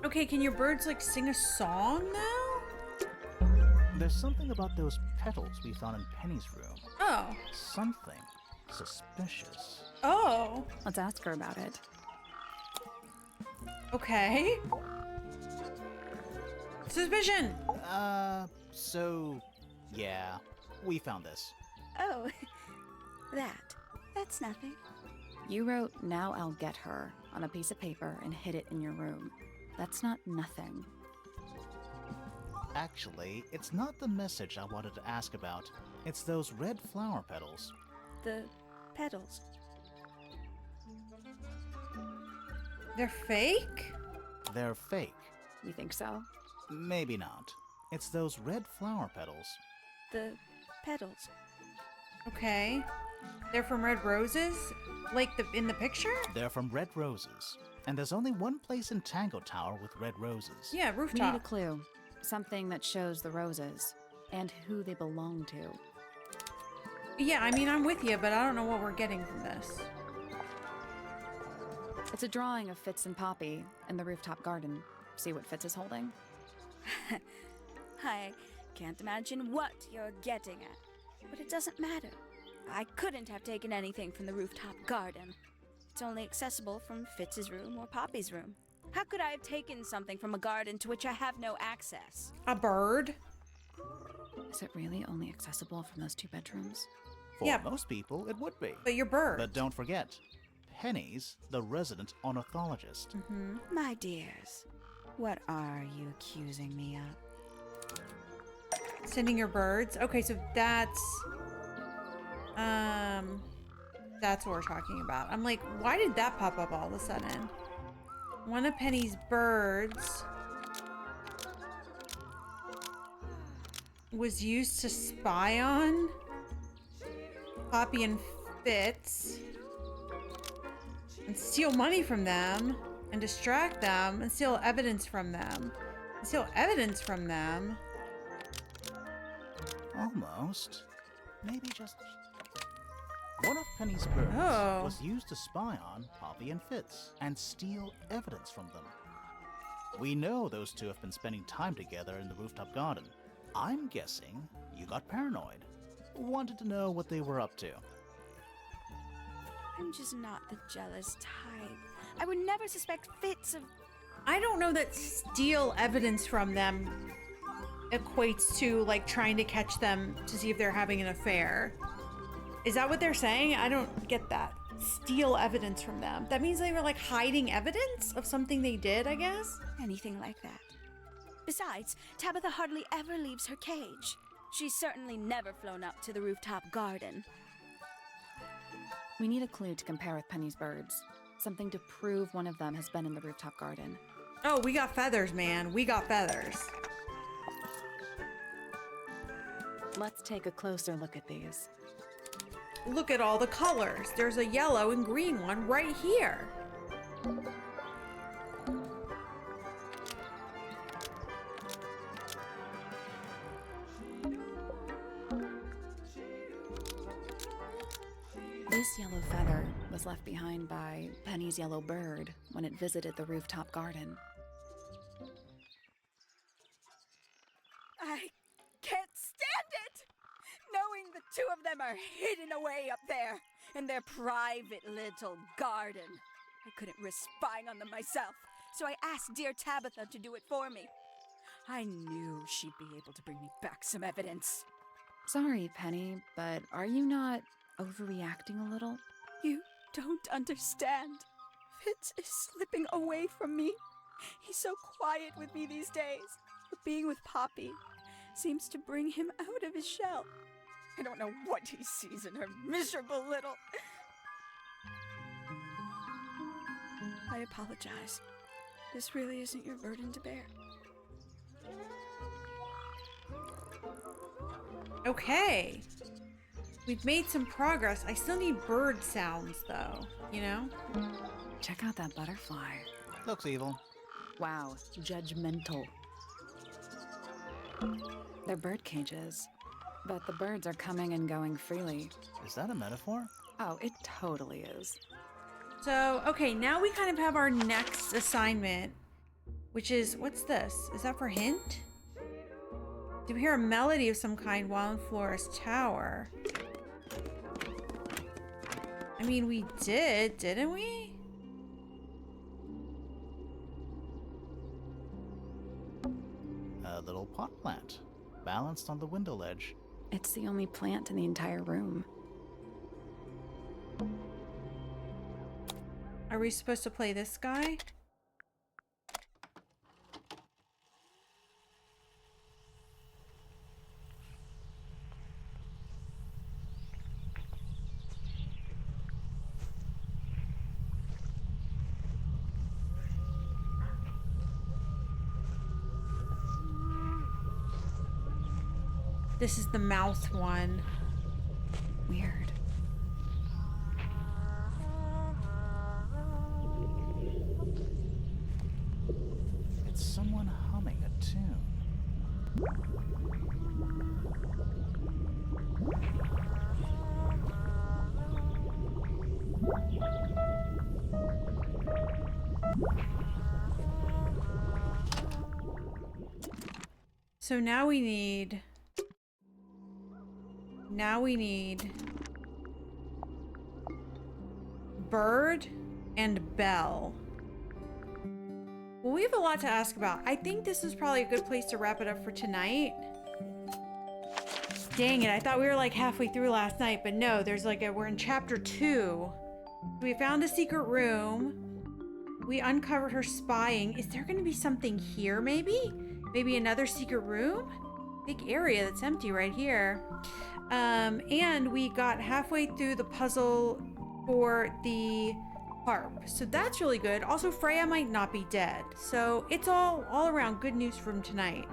Okay, can your birds, like, sing a song now? There's something about those petals we found in Penny's room. Oh. Something suspicious. Oh. Let's ask her about it. Okay. Suspicion. So, yeah, we found this. Oh, that's nothing. You wrote, "Now I'll get her," on a piece of paper and hid it in your room. That's not nothing. Actually, it's not the message I wanted to ask about. It's those red flower petals. The petals. They're fake? They're fake. You think so? Maybe not. It's those red flower petals. The petals. Okay. They're from red roses? Like in the picture? They're from red roses. And there's only one place in Tangle Tower with red roses. Yeah, We need a rooftop. clue. Something that shows the roses and who they belong to. Yeah, I mean, I'm with you, but I don't know what we're getting from this. It's a drawing of Fitz and Poppy in the rooftop garden. See what Fitz is holding? I can't imagine what you're getting at, but it doesn't matter. I couldn't have taken anything from the rooftop garden. It's only accessible from Fitz's room or Poppy's room. How could I have taken something from a garden to which I have no access? A bird? Is it really only accessible from those 2 bedrooms? For Yeah. most people, it would be. But your bird. But don't forget, Penny's the resident ornithologist. Mm-hmm. My dears, what are you accusing me of? Sending your birds? Okay, so that's what we're talking about. I'm like, why did that pop up all of a sudden? One of Penny's birds was used to spy on Poppy and Fitz and steal money from them and distract them and steal evidence from them. Almost. Maybe just... One of Penny's birds Oh. was used to spy on Poppy and Fitz and steal evidence from them. We know those 2 have been spending time together in the rooftop garden. I'm guessing you got paranoid. Wanted to know what they were up to. I'm just not the jealous type. I would never suspect Fitz of... I don't know that steal evidence from them equates to, like, trying to catch them to see if they're having an affair. Is that what they're saying? I don't get that. Steal evidence from them. That means they were, like, hiding evidence of something they did, I guess? anything like that. Besides, Tabitha hardly ever leaves her cage. She's certainly never flown up to the rooftop garden. We need a clue to compare with Penny's birds. Something to prove one of them has been in the rooftop garden. Oh, we got feathers, man. We got feathers. Let's take a closer look at these. Look at all the colors. There's a yellow and green one right here. This yellow feather was left behind by Penny's yellow bird when it visited the rooftop garden. I can't stand it! Knowing the two of them are hidden away up there in their private little garden. I couldn't risk spying on them myself, so I asked dear Tabitha to do it for me. I knew she'd be able to bring me back some evidence. Sorry, Penny, but are you not overreacting a little? You don't understand. Fitz is slipping away from me. He's so quiet with me these days. But being with Poppy seems to bring him out of his shell. I don't know what he sees in her miserable little... I apologize. This really isn't your burden to bear. Okay. We've made some progress. I still need bird sounds, though, you know? Check out that butterfly. Looks evil. Wow, judgmental. They're bird cages, but the birds are coming and going freely. Is that a metaphor? Oh, it totally is. So, okay, now we kind of have our next assignment, which is, what's this? Is that for hint? Do we hear a melody of some kind while in Flora's tower? I mean, we did, didn't we? A little pot plant, balanced on the window ledge. It's the only plant in the entire room. Are we supposed to play this guy? This is the mouth one. Weird. It's someone humming a tune. So now we need Bird and Bell. Well, we have a lot to ask about. I think this is probably a good place to wrap it up for tonight. Dang it, I thought we were like halfway through last night, but no, there's like we're in chapter 2. We found a secret room. We uncovered her spying. Is there gonna be something here maybe? Maybe another secret room? Big area that's empty right here. And we got halfway through the puzzle for the harp. So that's really good. Also, Freya might not be dead. So it's all around good news from tonight.